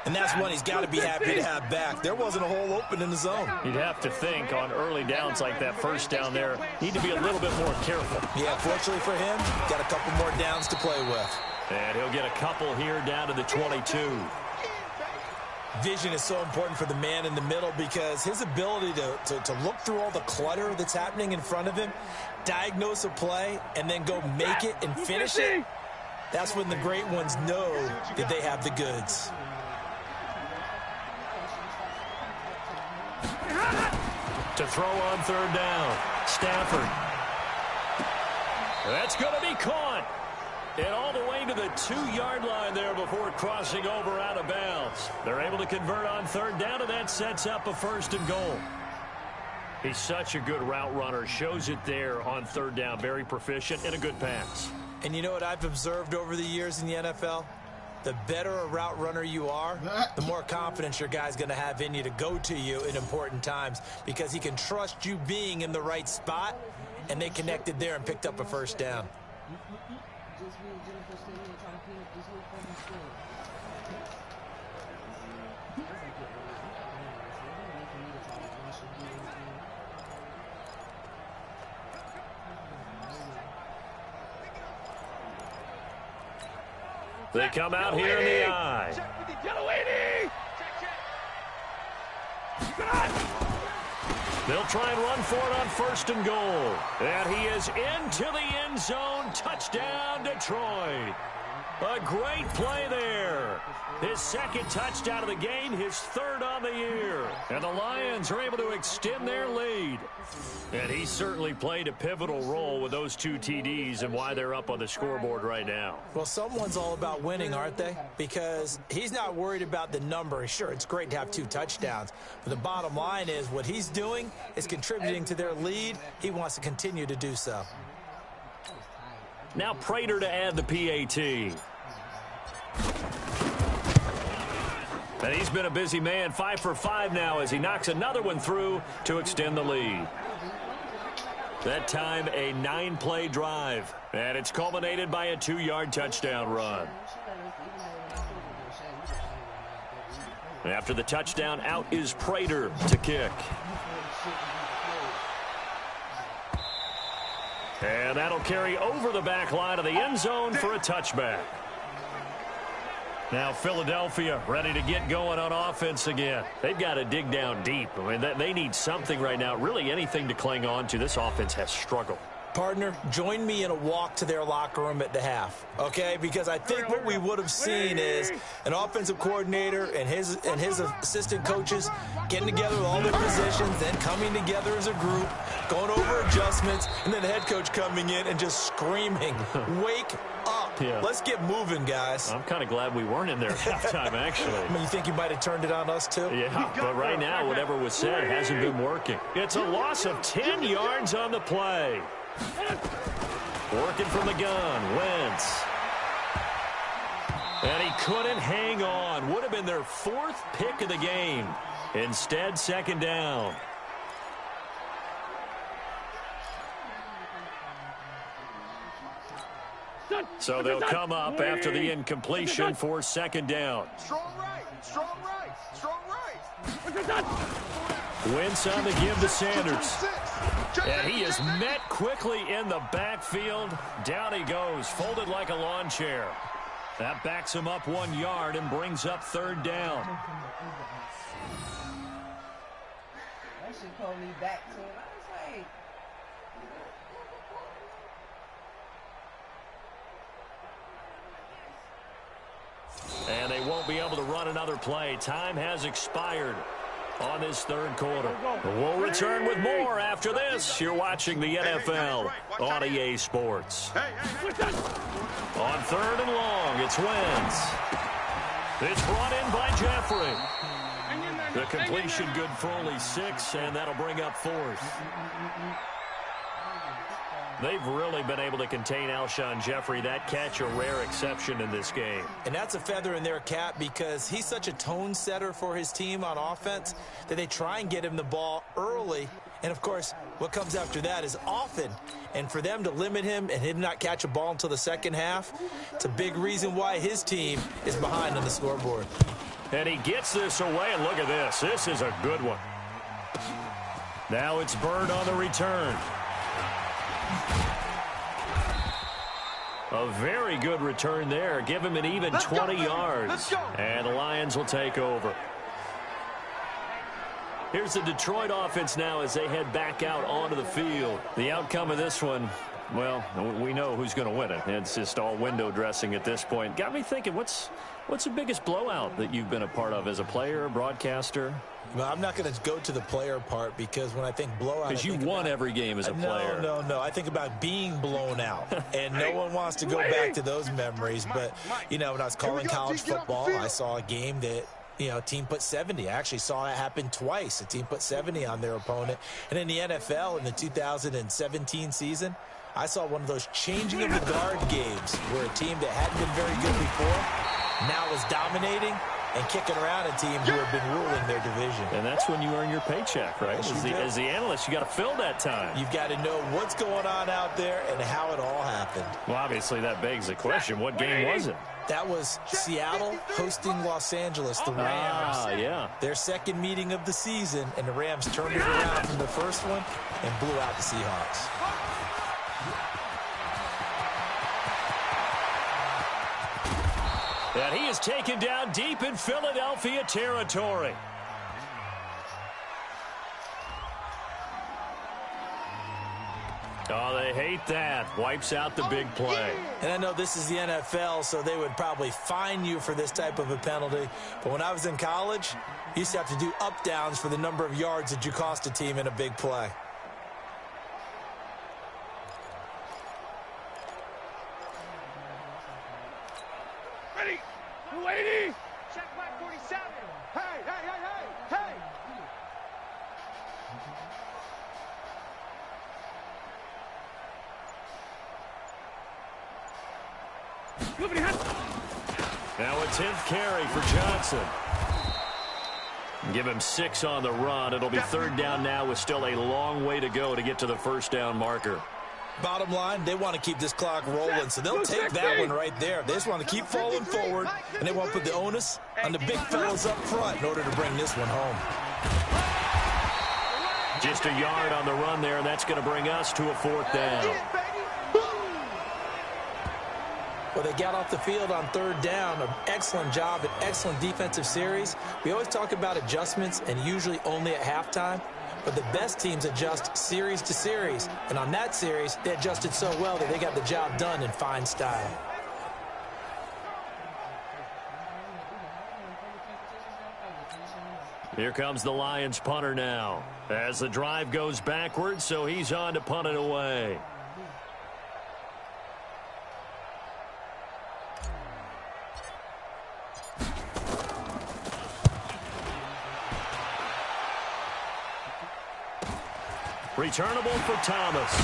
And that's one he's got to be happy to have back. There wasn't a hole open in the zone. You'd have to think on early downs like that 1st down there, need to be a little bit more careful. Yeah, fortunately for him, got a couple more downs to play with. And he'll get a couple here down to the 22. Vision is so important for the man in the middle because his ability to look through all the clutter that's happening in front of him, diagnose a play, and then go make it and finish it, that's when the great ones know that they have the goods. To throw on third down, Stafford. That's going to be caught. And all the way to the 2-yard line there before crossing over out of bounds. They're able to convert on third down, and that sets up a 1st and goal. He's such a good route runner. Shows it there on third down. Very proficient and a good pass. And you know what I've observed over the years in the NFL? The better a route runner you are, the more confidence your guy's going to have in you to go to you in important times because he can trust you being in the right spot, and they connected there and picked up a 1st down. They come out here in the eye. They'll try and run for it on 1st and goal. And he is into the end zone. Touchdown, Detroit. A great play there. His 2nd touchdown of the game, his 3rd on the year. And the Lions are able to extend their lead. And he certainly played a pivotal role with those 2 TDs and why they're up on the scoreboard right now. Well, someone's all about winning, aren't they? Because he's not worried about the number. Sure, it's great to have 2 touchdowns. But the bottom line is what he's doing is contributing to their lead. He wants to continue to do so. Now Prater to add the PAT. And he's been a busy man, 5 for 5 now as he knocks another one through to extend the lead. That time a 9-play drive, and it's culminated by a 2-yard touchdown run. After the touchdown, out is Prater to kick. And that'll carry over the back line of the end zone for a touchback. Now Philadelphia ready to get going on offense again. They've got to dig down deep. I mean, they need something right now, really anything to cling on to. This offense has struggled. Partner, join me in a walk to their locker room at the half, okay? Because I think what we would have seen is an offensive coordinator and his assistant coaches getting together with all their positions, then coming together as a group, going over adjustments, and then the head coach coming in and just screaming, wake up. Yeah. Let's get moving, guys. I'm kind of glad we weren't in there at halftime, actually. I mean, you think you might have turned it on us, too? Yeah, but right now, whatever was said hasn't been working. It's a loss of 10 yards on the play. Working from the gun, Wentz. And he couldn't hang on. Would have been their 4th pick of the game. Instead, 2nd down. So they'll come up after the incompletion for 2nd down. Strong right, strong right, strong right. Wentz on the give to Sanders. And he is met quickly in the backfield. Down he goes, folded like a lawn chair. That backs him up 1 yard and brings up 3rd down. That should call me back to it. I was like... And they won't be able to run another play. Time has expired on this 3rd quarter. We'll return with more after this. You're watching the NFL on EA Sports. On 3rd and long, it's Wentz. It's brought in by Jeffrey. The completion good for only 6, and that'll bring up 4th. They've really been able to contain Alshon Jeffrey. That catch a rare exception in this game. And that's a feather in their cap because he's such a tone setter for his team on offense that they try and get him the ball early. And, of course, what comes after that is often. And for them to limit him and him not catch a ball until the 2nd half, it's a big reason why his team is behind on the scoreboard. And he gets this away, and look at this. This is a good one. Now it's Bird on the return. A very good return there. Give him an even 20 yards. And the Lions will take over. Here's the Detroit offense now as they head back out onto the field. The outcome of this one, well, we know who's going to win it. It's just all window dressing at this point. Got me thinking, what's the biggest blowout that you've been a part of as a player, broadcaster? Well, I'm not going to go to the player part because when I think blowout, because you won every game as a player. No. I think about being blown out, and no one wants to go back to those memories. But, when I was calling college football, I saw a game that, a team put 70. I actually saw it happen twice. A team put 70 on their opponent. And in the NFL in the 2017 season, I saw one of those changing of the guard games where a team that hadn't been very good before now is dominating and kicking around a team who have been ruling their division. And that's when you earn your paycheck, right? As the analyst, you got to fill that time. You've got to know what's going on out there and how it all happened. Well, obviously, that begs the question, what game was it? That was Seattle hosting Los Angeles, the Rams. Yeah. Their second meeting of the season, and the Rams turned it around from the first one and blew out the Seahawks. And he is taken down deep in Philadelphia territory. Oh, they hate that. Wipes out the big play. And I know this is the NFL, so they would probably fine you for this type of a penalty. But when I was in college, you used to have to do up-downs for the number of yards that you cost a team in a big play. Ready? 280. Check back 47. Hey. Now a 10th carry for Johnson. Give him 6 on the run. It'll be third down now with still a long way to go to get to the first down marker. Bottom line, they want to keep this clock rolling, so they'll take that one right there. They just want to keep falling forward, and they want to put the onus on the big fellas up front in order to bring this one home. Just a yard on the run there, and that's going to bring us to a fourth down. Well, they got off the field on third down. An excellent job, an excellent defensive series. We always talk about adjustments, and usually only at halftime. But the best teams adjust series to series. And on that series, they adjusted so well that they got the job done in fine style. Here comes the Lions punter now. As the drive goes backwards, so he's on to punt it away. Returnable for Thomas.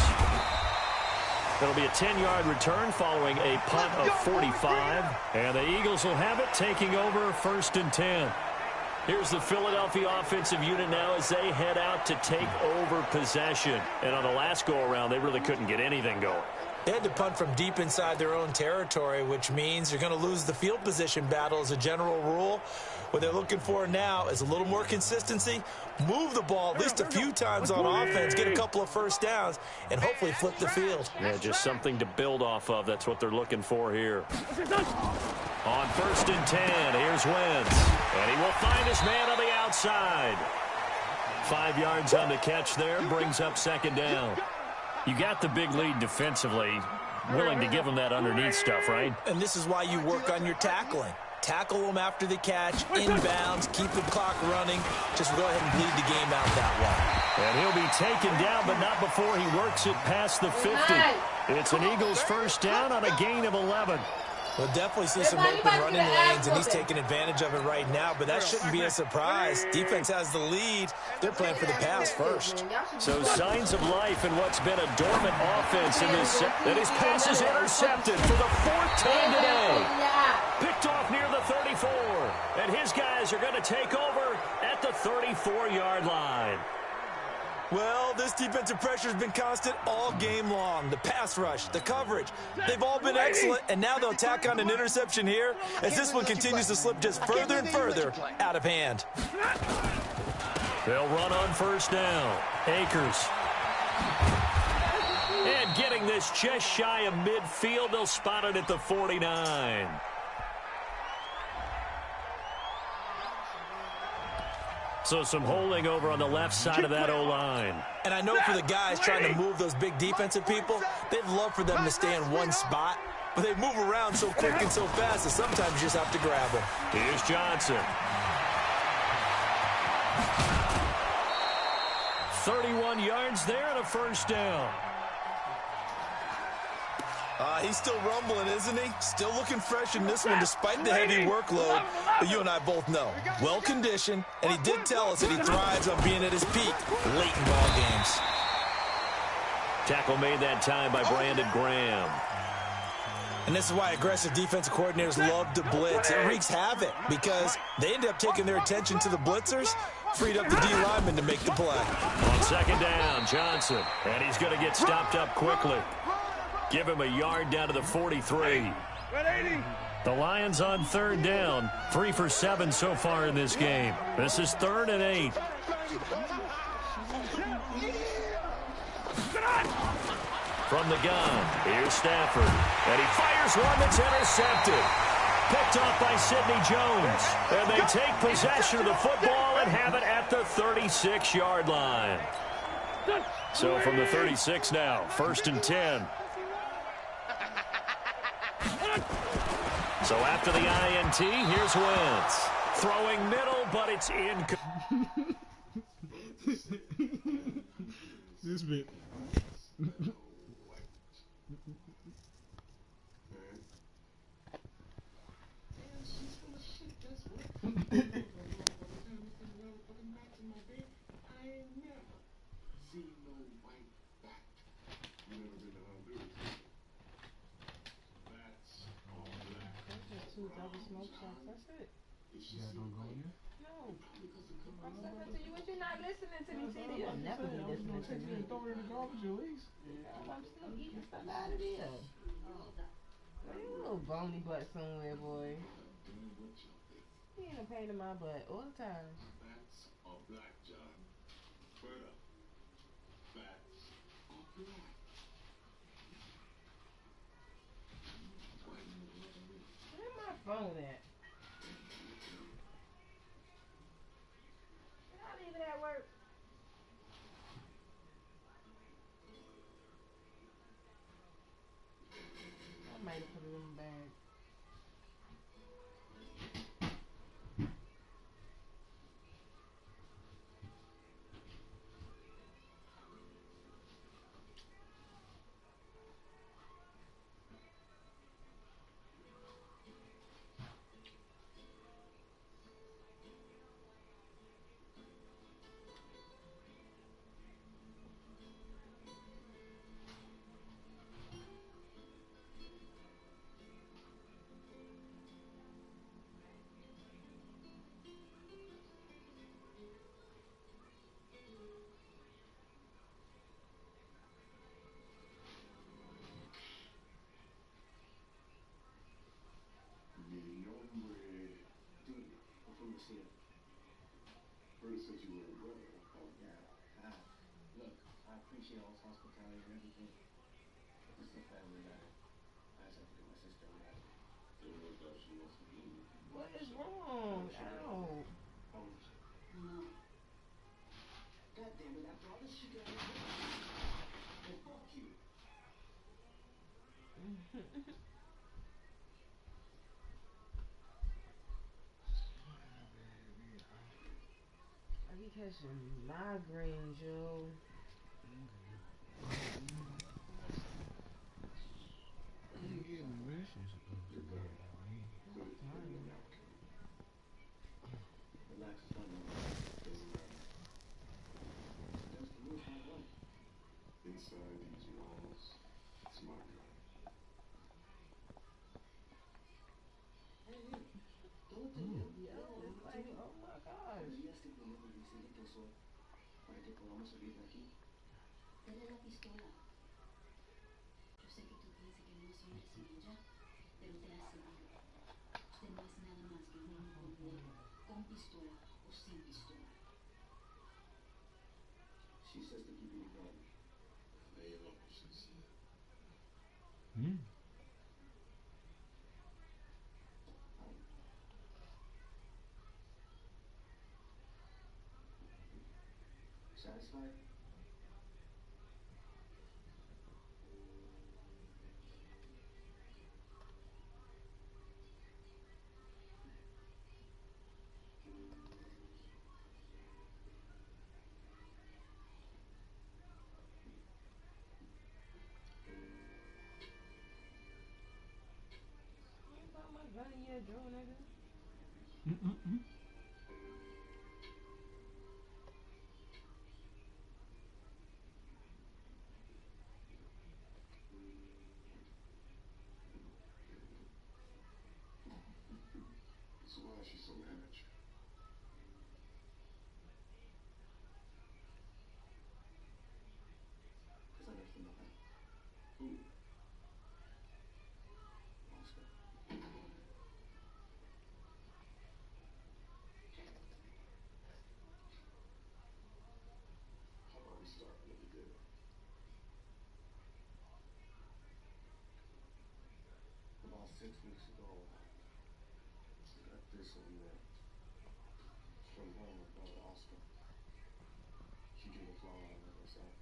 It'll be a 10-yard return following a punt of 45. And the Eagles will have it, taking over first and 10. Here's the Philadelphia offensive unit now as they head out to take over possession. And on the last go-around, they really couldn't get anything going. They had to punt from deep inside their own territory, which means you're going to lose the field position battle as a general rule. What they're looking for now is a little more consistency, move the ball at least a few times on offense, get a couple of first downs, and hopefully flip the field. Yeah, just something to build off of. That's what they're looking for here. On first and 10, here's Wentz. And he will find his man on the outside. 5 yards on the catch there, brings up second down. You got the big lead defensively, willing to give them that underneath stuff, right? And this is why you work on your tackling. Tackle them after the catch, inbounds, keep the clock running. Just go ahead and bleed the game out that way. And he'll be taken down, but not before he works it past the 50. It's an Eagles first down on a gain of 11. We'll definitely see some open running lanes, and he's taking advantage of it right now, but that shouldn't be a surprise. Defense has the lead. They're playing for the pass first. So signs of life in what's been a dormant offense in this set. And his pass is intercepted for the 4th time today. Picked off near the 34. And his guys are going to take over at the 34-yard line. Well, this defensive pressure has been constant all game long. The pass rush, the coverage, they've all been excellent, and now they'll tack on an interception here as this one continues to slip just further and further out of hand. They'll run on first down. Akers. And getting this just shy of midfield, they'll spot it at the 49. So some holding over on the left side of that O-line. And I know for the guys trying to move those big defensive people, they'd love for them to stay in one spot, but they move around so quick and so fast that sometimes you just have to grab them. Here's Johnson. 31 yards there and a first down. He's still rumbling, isn't he? Still looking fresh in this one despite the heavy workload that you and I both know. Well-conditioned, and he did tell us that he thrives on being at his peak late in ball games. Tackle made that time by Brandon Graham. And this is why aggressive defensive coordinators love to blitz. It wreaks havoc because they end up taking their attention to the blitzers, freed up the D lineman to make the play. On second down, Johnson. And he's going to get stopped up quickly. Give him a yard down to the 43. The Lions on third down. 3 for 7 so far in this game. This is 3rd and 8. From the gun, here's Stafford. And he fires one that's intercepted. Picked off by Sidney Jones. And they take possession of the football and have it at the 36-yard line. So from the 36 now, 1st and 10. So after the INT, here's Wentz. Throwing middle, but it's in. This bit. You'll never be listening to me. Throw it in the garbage at least. I'm still eating stuff out of there. You little bony butt somewhere, boy. He ain't a pain in my butt all the time. Facts are black, John. Word up. Facts are black. Where's my phone at? Did I leave it at work? I might have put it in the bag. First said you were a brother. Oh, yeah. Look, I appreciate all this hospitality and everything. But this is a family matter. I just have to get my sister mad. Don't know if she wants to leave. What is wrong? Ow. No. God damn it, after all this shit that I did, well, fuck you. I be catching migraines, yo. Relax, it's not me. That's the real hard life. Inside these walls, it's my gun. Hey, don't do it. Yo, it's like, oh my gosh. Olvidaste que no me dice que soy para que podamos salir de aquí. Dale la pistola. Yo sé que tú piensas que no siempre sin ella, pero te aseguro, usted no es nada más que un hombre completo, con pistola o sin pistola. She says to keep you gun. Lay low, she said. Satisfied? You ain't talking about Johnny Yet Joe, nigga. So why is she so mad at you? Because I left him behind. Who? Oscar. How about we start from the beginning? About 6 weeks ago, I got this email from her and her brother Oscar. She drew the flower on it herself.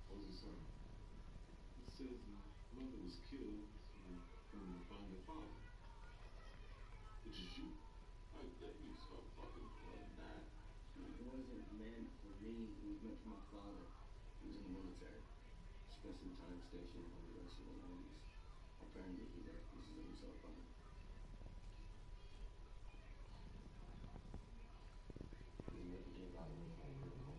What does it say? It says the mother was killed and coming to find the father. Which is you. I dare you to stop fucking calling that. It wasn't meant for me. It was meant for my father. He was in the military. Spent some time stationed on the US in the 90s. Apparently he left pieces of himself behind. He never gave out of the critical.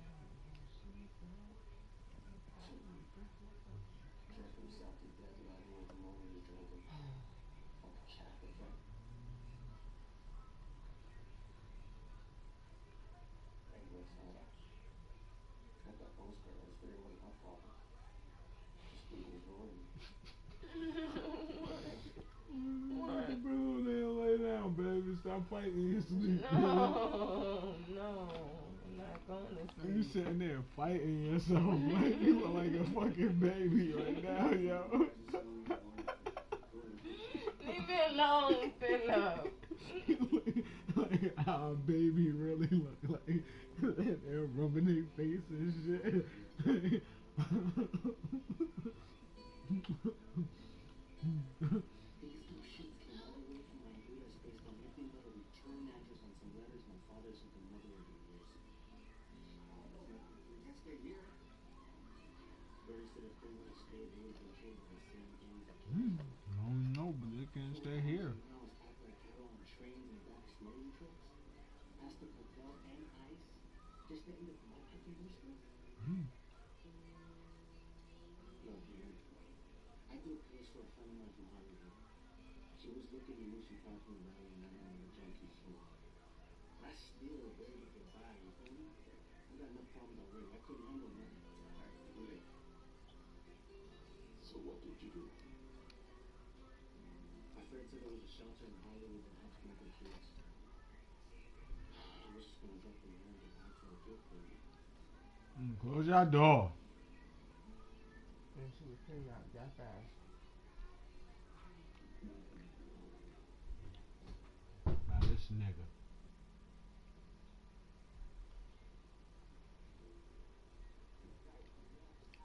Drank himself to death without any of the moment he was drinking. Like a cat effect. Anyway, son, got that postcard. I was figuring it wasn't my father. Just people ignoring me. What? Bro, now lay down, baby. Stop fighting in your sleep. No, no, I'm not going to sleep. You sitting there fighting yourself like you look like a fucking baby right now, yo. Leave me alone, Philip. Like our baby really look like they're rubbing their face and shit. These little shits came all the way from Honduras based on nothing but a return address on some letters my father sent their mother over the years. Can't stay here. Barry said if they would have stayed, they would have been killed by the same gangs that killed my father. I don't know, but they can't stay here. Now is packed like cattle on trains and the back of smuggling trucks. Past the cartel and ICE. Just to end up my fucking doorstep. Look, man. I grew up close for a friend of mine from Hollywood. She was looking to move some property in Valley and I didn't want to junk you shit. But I still barely get by, you feel me? I got enough problems already. I couldn't handle nothing. Alright, too late. So what did you do? My friend said there was a shelter in Hollywood that helps smoking kids. I was just gonna jump in there, but I felt good for you. Close your door. And she was cleaning out that fast. Now this nigga.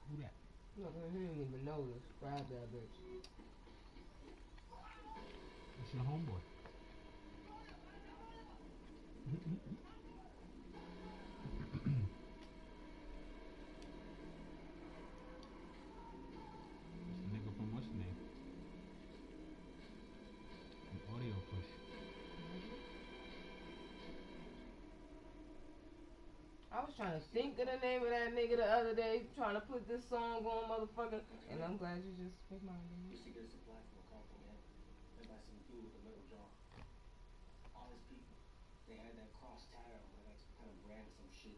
Who that? Look, he didn't even notice. Grab that bitch. It's your homeboy. It's the nigga from what's his name? From Audio Push. I was trying to think of the name of that nigga the other day, trying to put this song on, motherfucker. And I'm glad you just reminded me. Used to get a supply from a car from him. And buy some fuel with a metal jar. All his people, they had that cross tatted on like some kind of brand or some shit.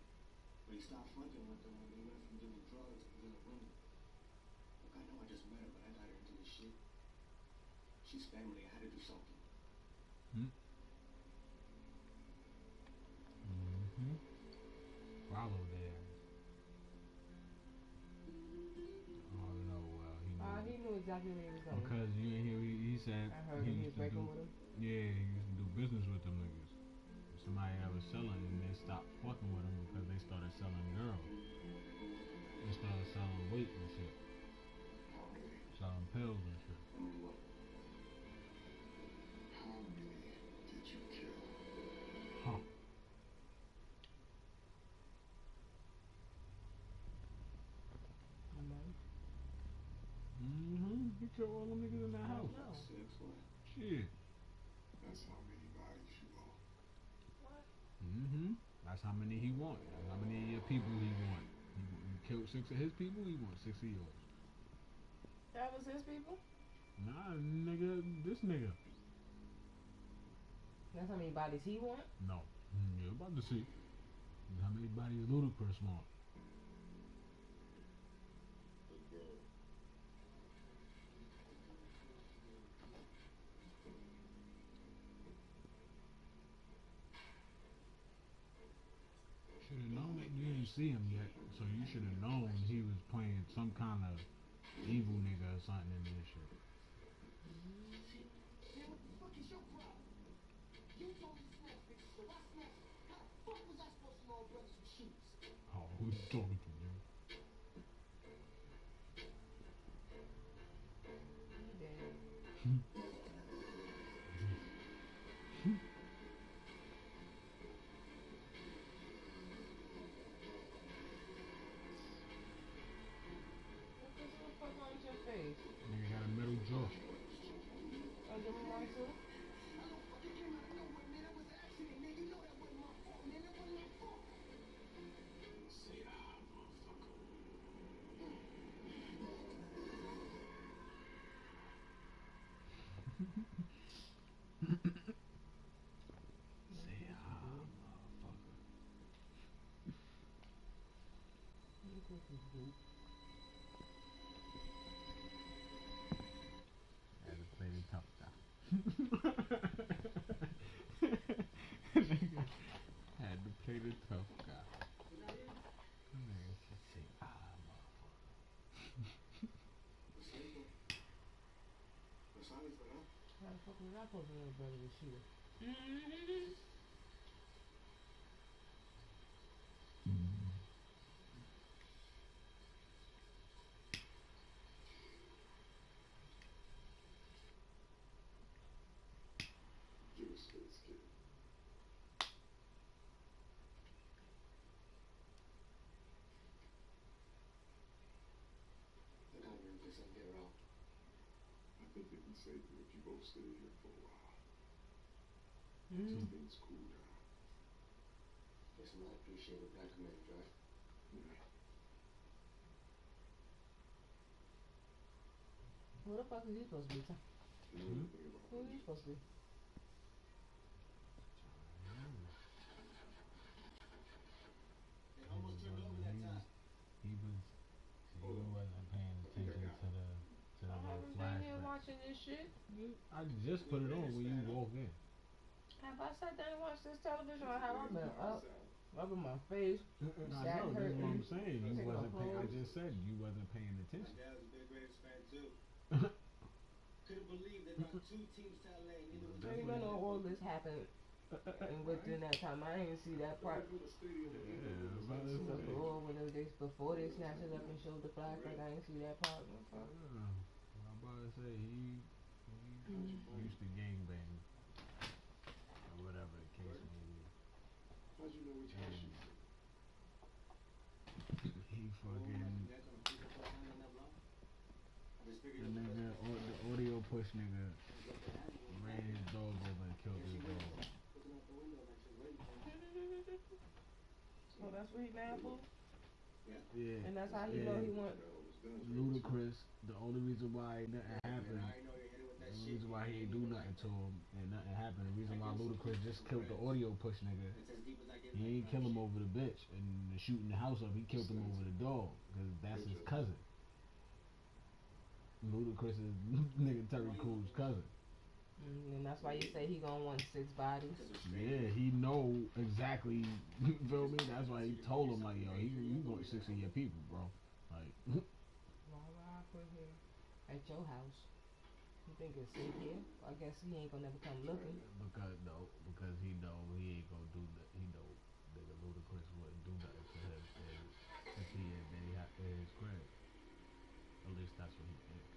But he stopped fucking with them when they went from doing drugs to dealing women. Look, I know I just met her, but I got her into this shit. She's family. I had to do something. Follow there. Oh no, well He knew exactly where he was going. because you ain't hear he said I heard he was breaking with him. Yeah, he used to do business with them niggas. somebody that was selling and they stopped fucking with them because they started selling girls. They started selling weight and shit. Selling pills and shit. How many did you kill? Huh. He killed all them niggas in that house. No. 6, what? Shit. That's how many bodies you own. What? That's how many he want. That's how many of your people he want. He killed 6 of his people, he wants 6 of yours. That was his people? Nah, nigga, this nigga. That's how many bodies he want? No. You're about to see. How many bodies Ludacris want? The girl. Should have known. You didn't see him yet, so you should have known he was playing some kind of evil nigga or something in this shit. Man, what the fuck is your problem? You told me to snatch bitches, so I snatched them. How the fuck was I supposed to know brothers with shoes? Oh, who's talking to you? He did. What the fuck on your face? Nigga got a metal jaw. Oh, give me one too? I know fucking came out of nowhere, man. That was an accident, man. You know that wasn't my fault, man. That wasn't my fault. Say motherfucker. Say motherfucker. Had to play the tough guy. Nigga had to play the tough guy. Nigga said, say motherfucker. How the fuck was I supposed to know brother with shoes? Give us space, kid. Look out, man. Please don't get her out. I think it'd be safer if you both stay here for a while. Mm-hmm. Till things cool down. Listen, I appreciate it. Black man, right? Yeah. Who the fuck is he supposed to be? You know anything about Who are you supposed to be? They almost turned over that time. He wasn't paying attention to the I little haven't been here flashback. watching this shit. I just put it on when you walked in. Have I sat down and watched this television, or have I been up, rubbing my face? I know, that's what I'm saying. You wasn't paying. I just said you wasn't paying attention. My dad was a big Raiders fan too. Couldn't believe they brought 2 teams to LA and neither was So even though all this happened and within that time, I didn't see that part. Or when before they snatched it up and showed the flashback, I didn't see that part. I'm about to say he used to gangbang or whatever the case may be. How'd you know which house she was in? He fucking the nigga, the audio push nigga ran his dog over and killed his dog. Oh, that's what he mad for? Yeah. And that's how he know he want. Ludacris, the only reason why nothing happened, the only reason why he ain't do nothing to him and nothing happened, the reason why Ludacris just killed the audio push nigga, he ain't kill him over the bitch and shooting the house up, he killed him over the dog, because that's his cousin. Ludacris is nigga Terry Crews' cousin. And that's why you say he gonna want 6 bodies. Yeah, he know exactly. You feel me? That's why he told him like, yo, you want 6 of your people, bro. Like, Why would I put here at your house? You think it's safe here? I guess he ain't gonna never come looking. Because he know he ain't gonna do that. He know nigga Ludacris wouldn't do nothing to him if he in his crib. At least that's what he think.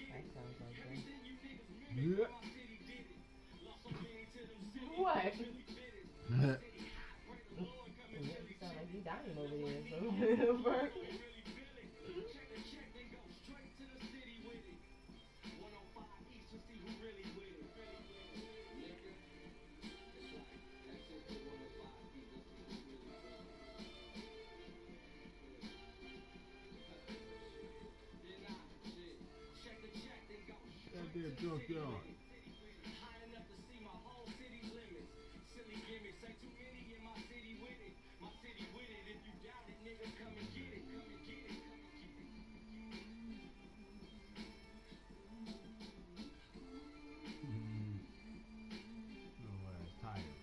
That sounds like that. Yeah. What? Yeah, you sound like you dying over there. So. Goddamn junkyard. No ass tired.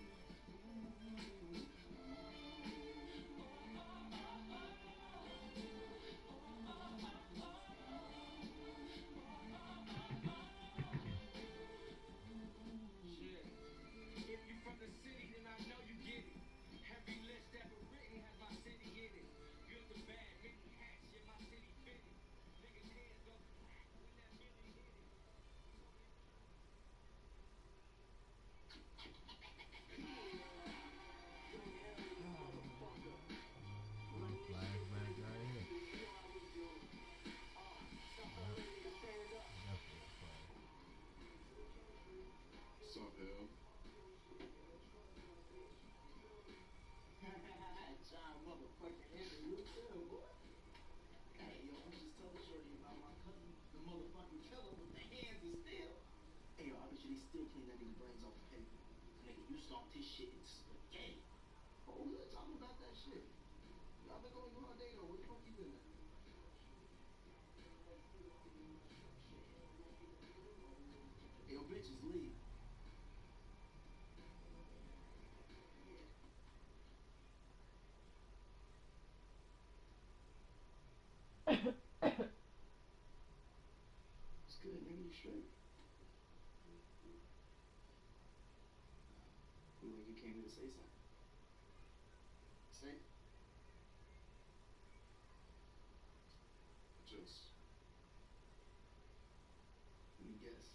Flashback right here. Definitely a flash. Sup, hell? John motherfucking Henry, what's good, boy? Hey, yo, I was just telling Shorty about my cousin, the motherfucking killer with the hands of steel. Hey, yo, I bet you they still clean that nigga brains off the paper. The nigga, you stomped his shit into spaghetti. Oh, we were talking about that shit. Y'all been going through all day, though. Where the fuck you been at? Hey, yo, bitches, leave. It's good, nigga, you straight. Look like you came here to say something. Say it. Just, Let me guess.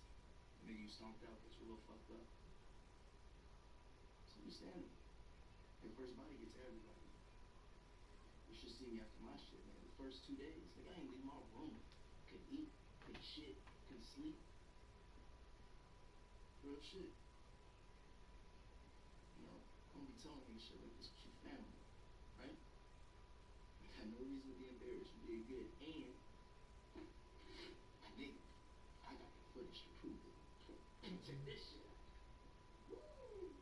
The nigga you stomped out that you a little fucked up. It's understandable. Your first body gets to everybody. You should see me after my shit, man. The first 2 days, nigga, I ain't leave my room. Couldn't eat, couldn't shit, couldn't sleep. Real shit. You know, don't be telling me shit like this with your family, right? I got no reason to be embarrassed. You did good. And, nigga, I got the footage to prove it. Check this shit out. Woo!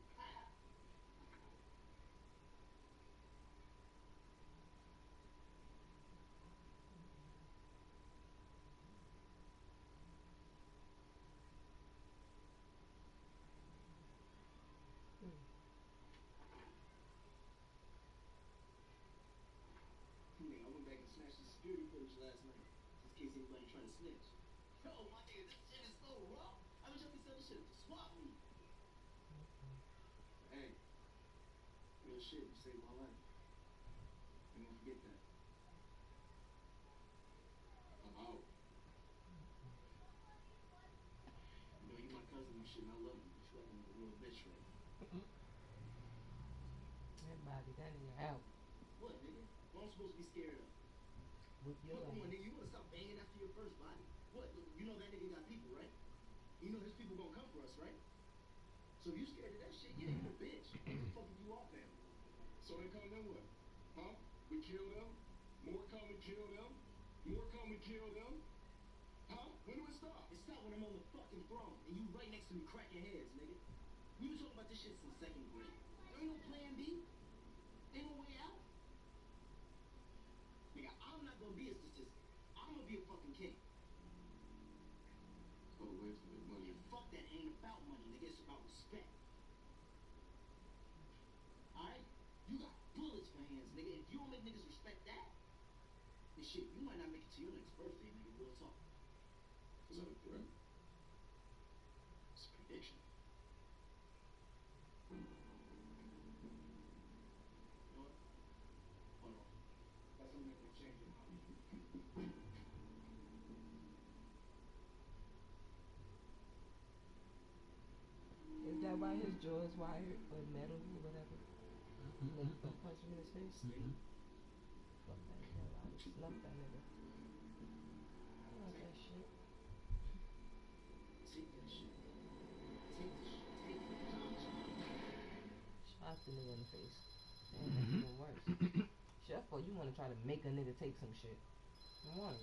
Nigga, I went back and snatched the security footage last night, just in case anybody trying to snitch. Yo, my nigga, this shit is so raw. I wish I could sell this shit at the swap meet. Hey, real shit, you saved my life. Ain't gonna forget that. I'm out. You know, you my cousin and shit, and I love you, but you acting like a real bitch right now. Everybody, that nigga out. What, nigga? What I'm supposed to be scared of? Whip your Come on, ass. nigga, you wanna stop banging after your first body? What? Look, you know that nigga got people, right? You know his people gonna come for us, right? So if you scared of that shit, you ain't no bitch. What the fuck if you all family? So they come, then what? Huh? We kill them? More come, we kill them? More come, we kill them? Huh? When do it start? It start when I'm on the fucking throne and you right next to me cracking heads, nigga. We been talking about this shit since 2nd grade. There ain't no plan B. Ain't no way out. Nigga, I'm not gonna be a statistic. I'm gonna be a fucking king. Oh, wait till the money. And fuck that, it ain't about money, nigga. It's about respect. Alright? You got bullets for hands, nigga. If you don't make niggas respect that, then shit, you might not make it to your next birthday, nigga. Real talk. Is that a threat? It's a prediction. You know what? Hold on. Got something that can change your mind. Is that why his jaw is wired or metal or whatever? Nigga don't punch him in his face. Fuck that nigga. I would snuff that nigga. I don't want that shit. Take that shit. Take the shit. Take it. Shot the nigga in the face. Damn, that's even worse. Chef, or you want to try to make a nigga take some shit? I want it.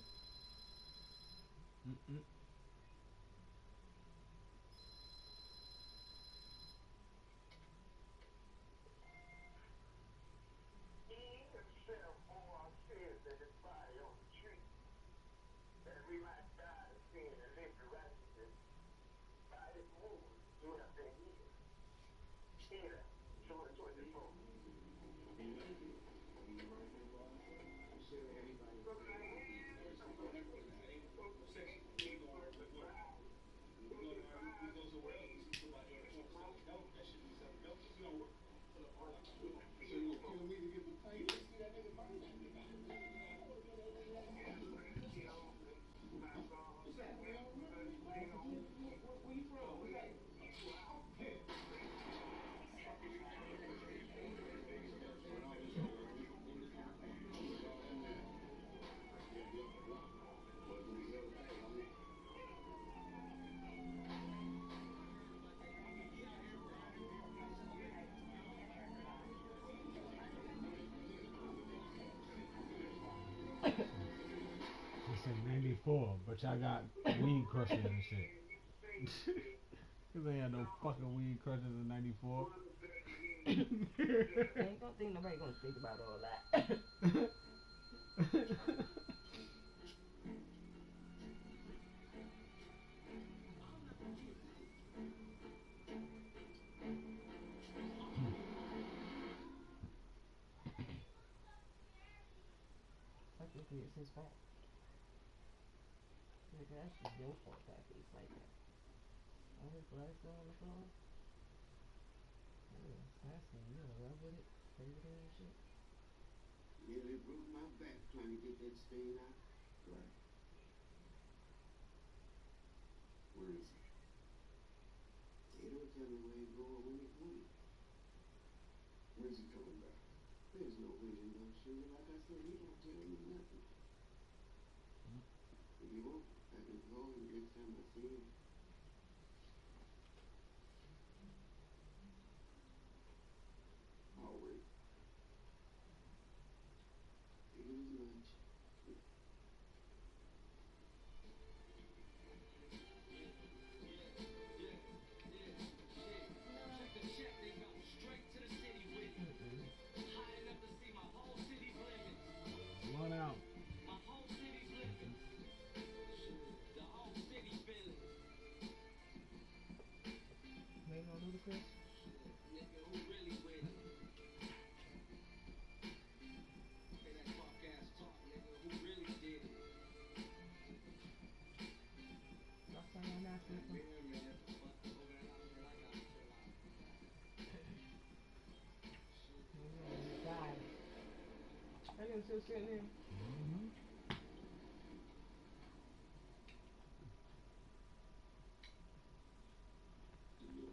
They say 94, but y'all got weed crushers and shit. Cause they had no fucking weed crushers in 94. I ain't gonna think nobody gonna think about all that. Technically, it's his fault. Nigga, that's just your fault that face like that. All his blood still on the floor. Yeah, it's nasty. You gonna rub with it? Play with it and shit? Nearly broke my back trying to get that stain out. Right. Where is he? They don't tell me where he's going when he's coming. When's he coming back? There's no way in no sugar. Like I said, he don't tell me nothing. If you want, I can call him next time I see him. I'll wait. Figure as much. Run out. Waiting on Ludacris? Last time I'm asking for. God. That nigga still sitting there.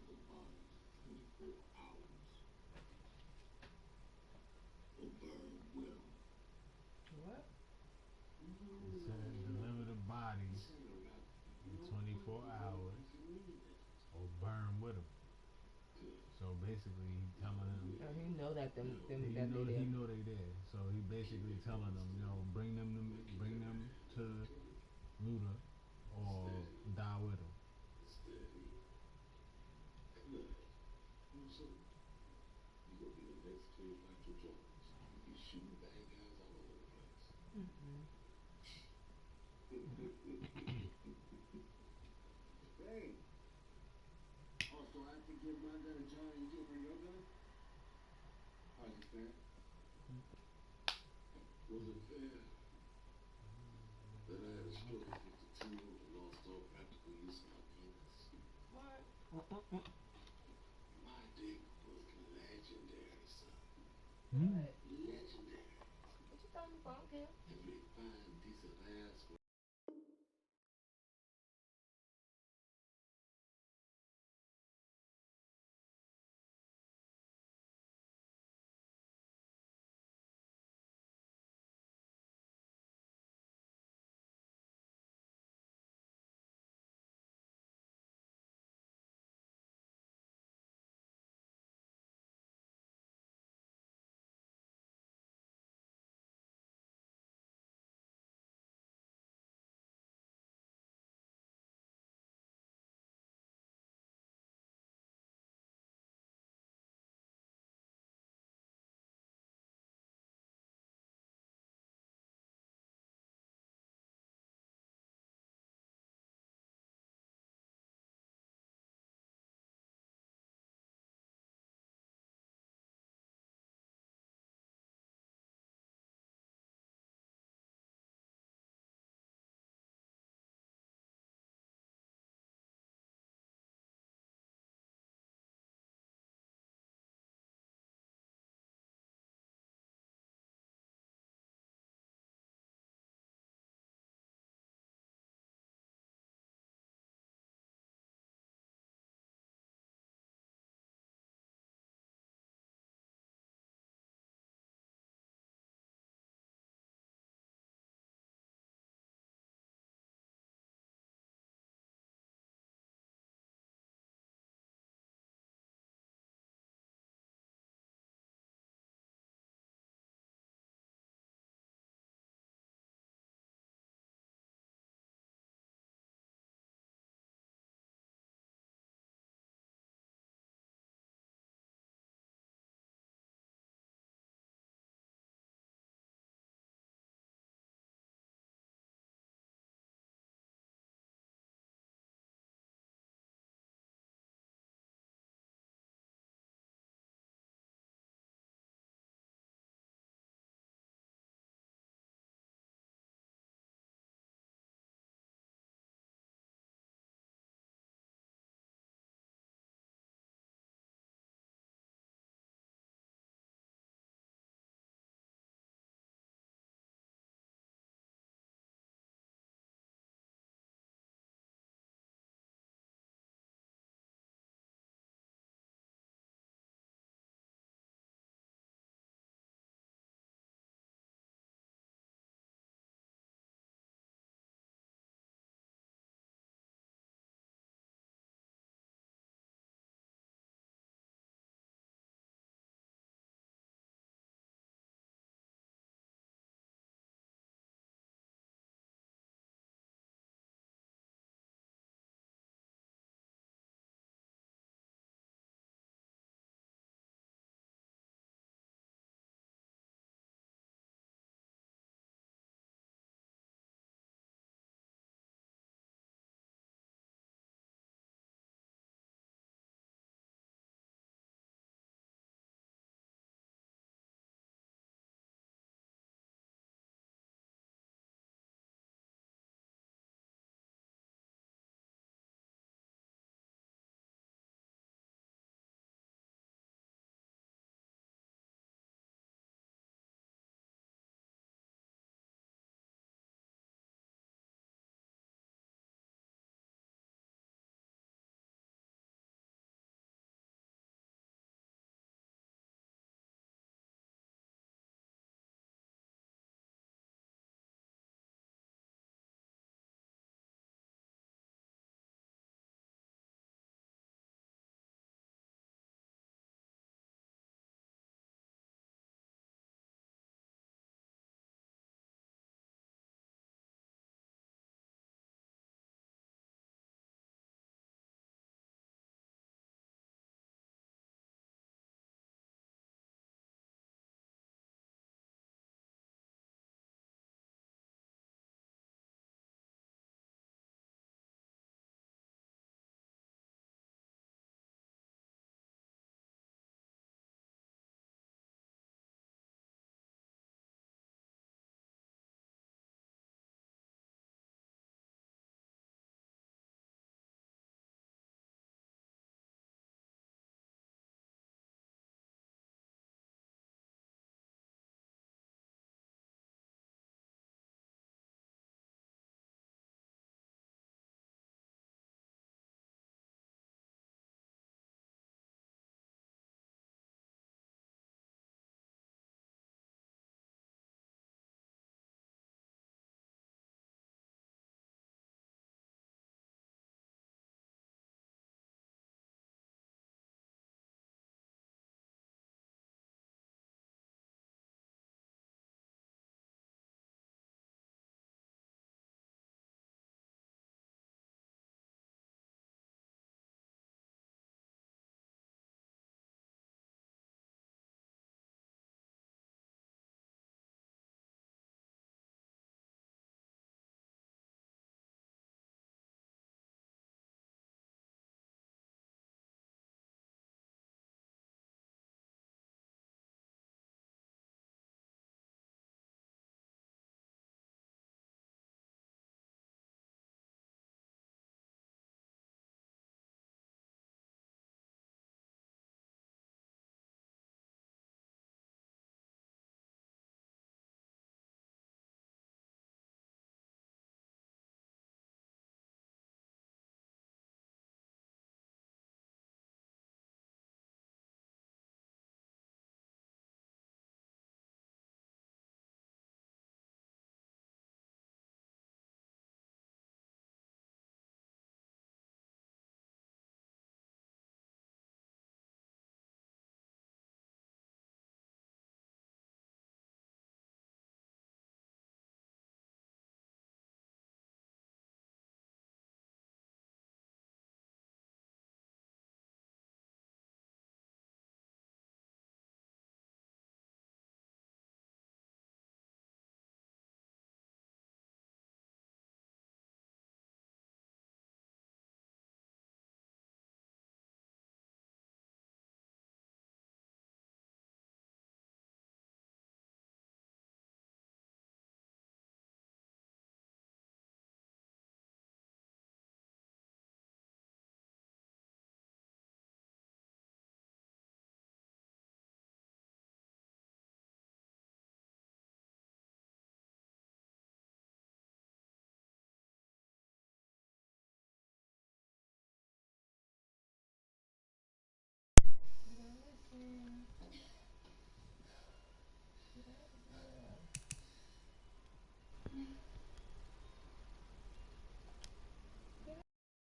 Deliver bodies 24 hours. Or burn with them. What? It said deliver the bodies in 24 hours or burn with them. So basically, he telling them. Oh, he know that them He that know they he there. know they there. So he basically telling them, bring them to Luda or die with him. Steady. Good. Oh, so you gonna be the next Cleopatra Jones. You be shooting bad guys all over the place. Hey. Oh, so I have to give my gun a try and you give her your gun? How is it fair? Was it fair that I had a stroke at 52 and lost all practical use of my penis? What? My dick was legendary, son. What? Legendary. What you talking about, Kim? Every fine piece of ass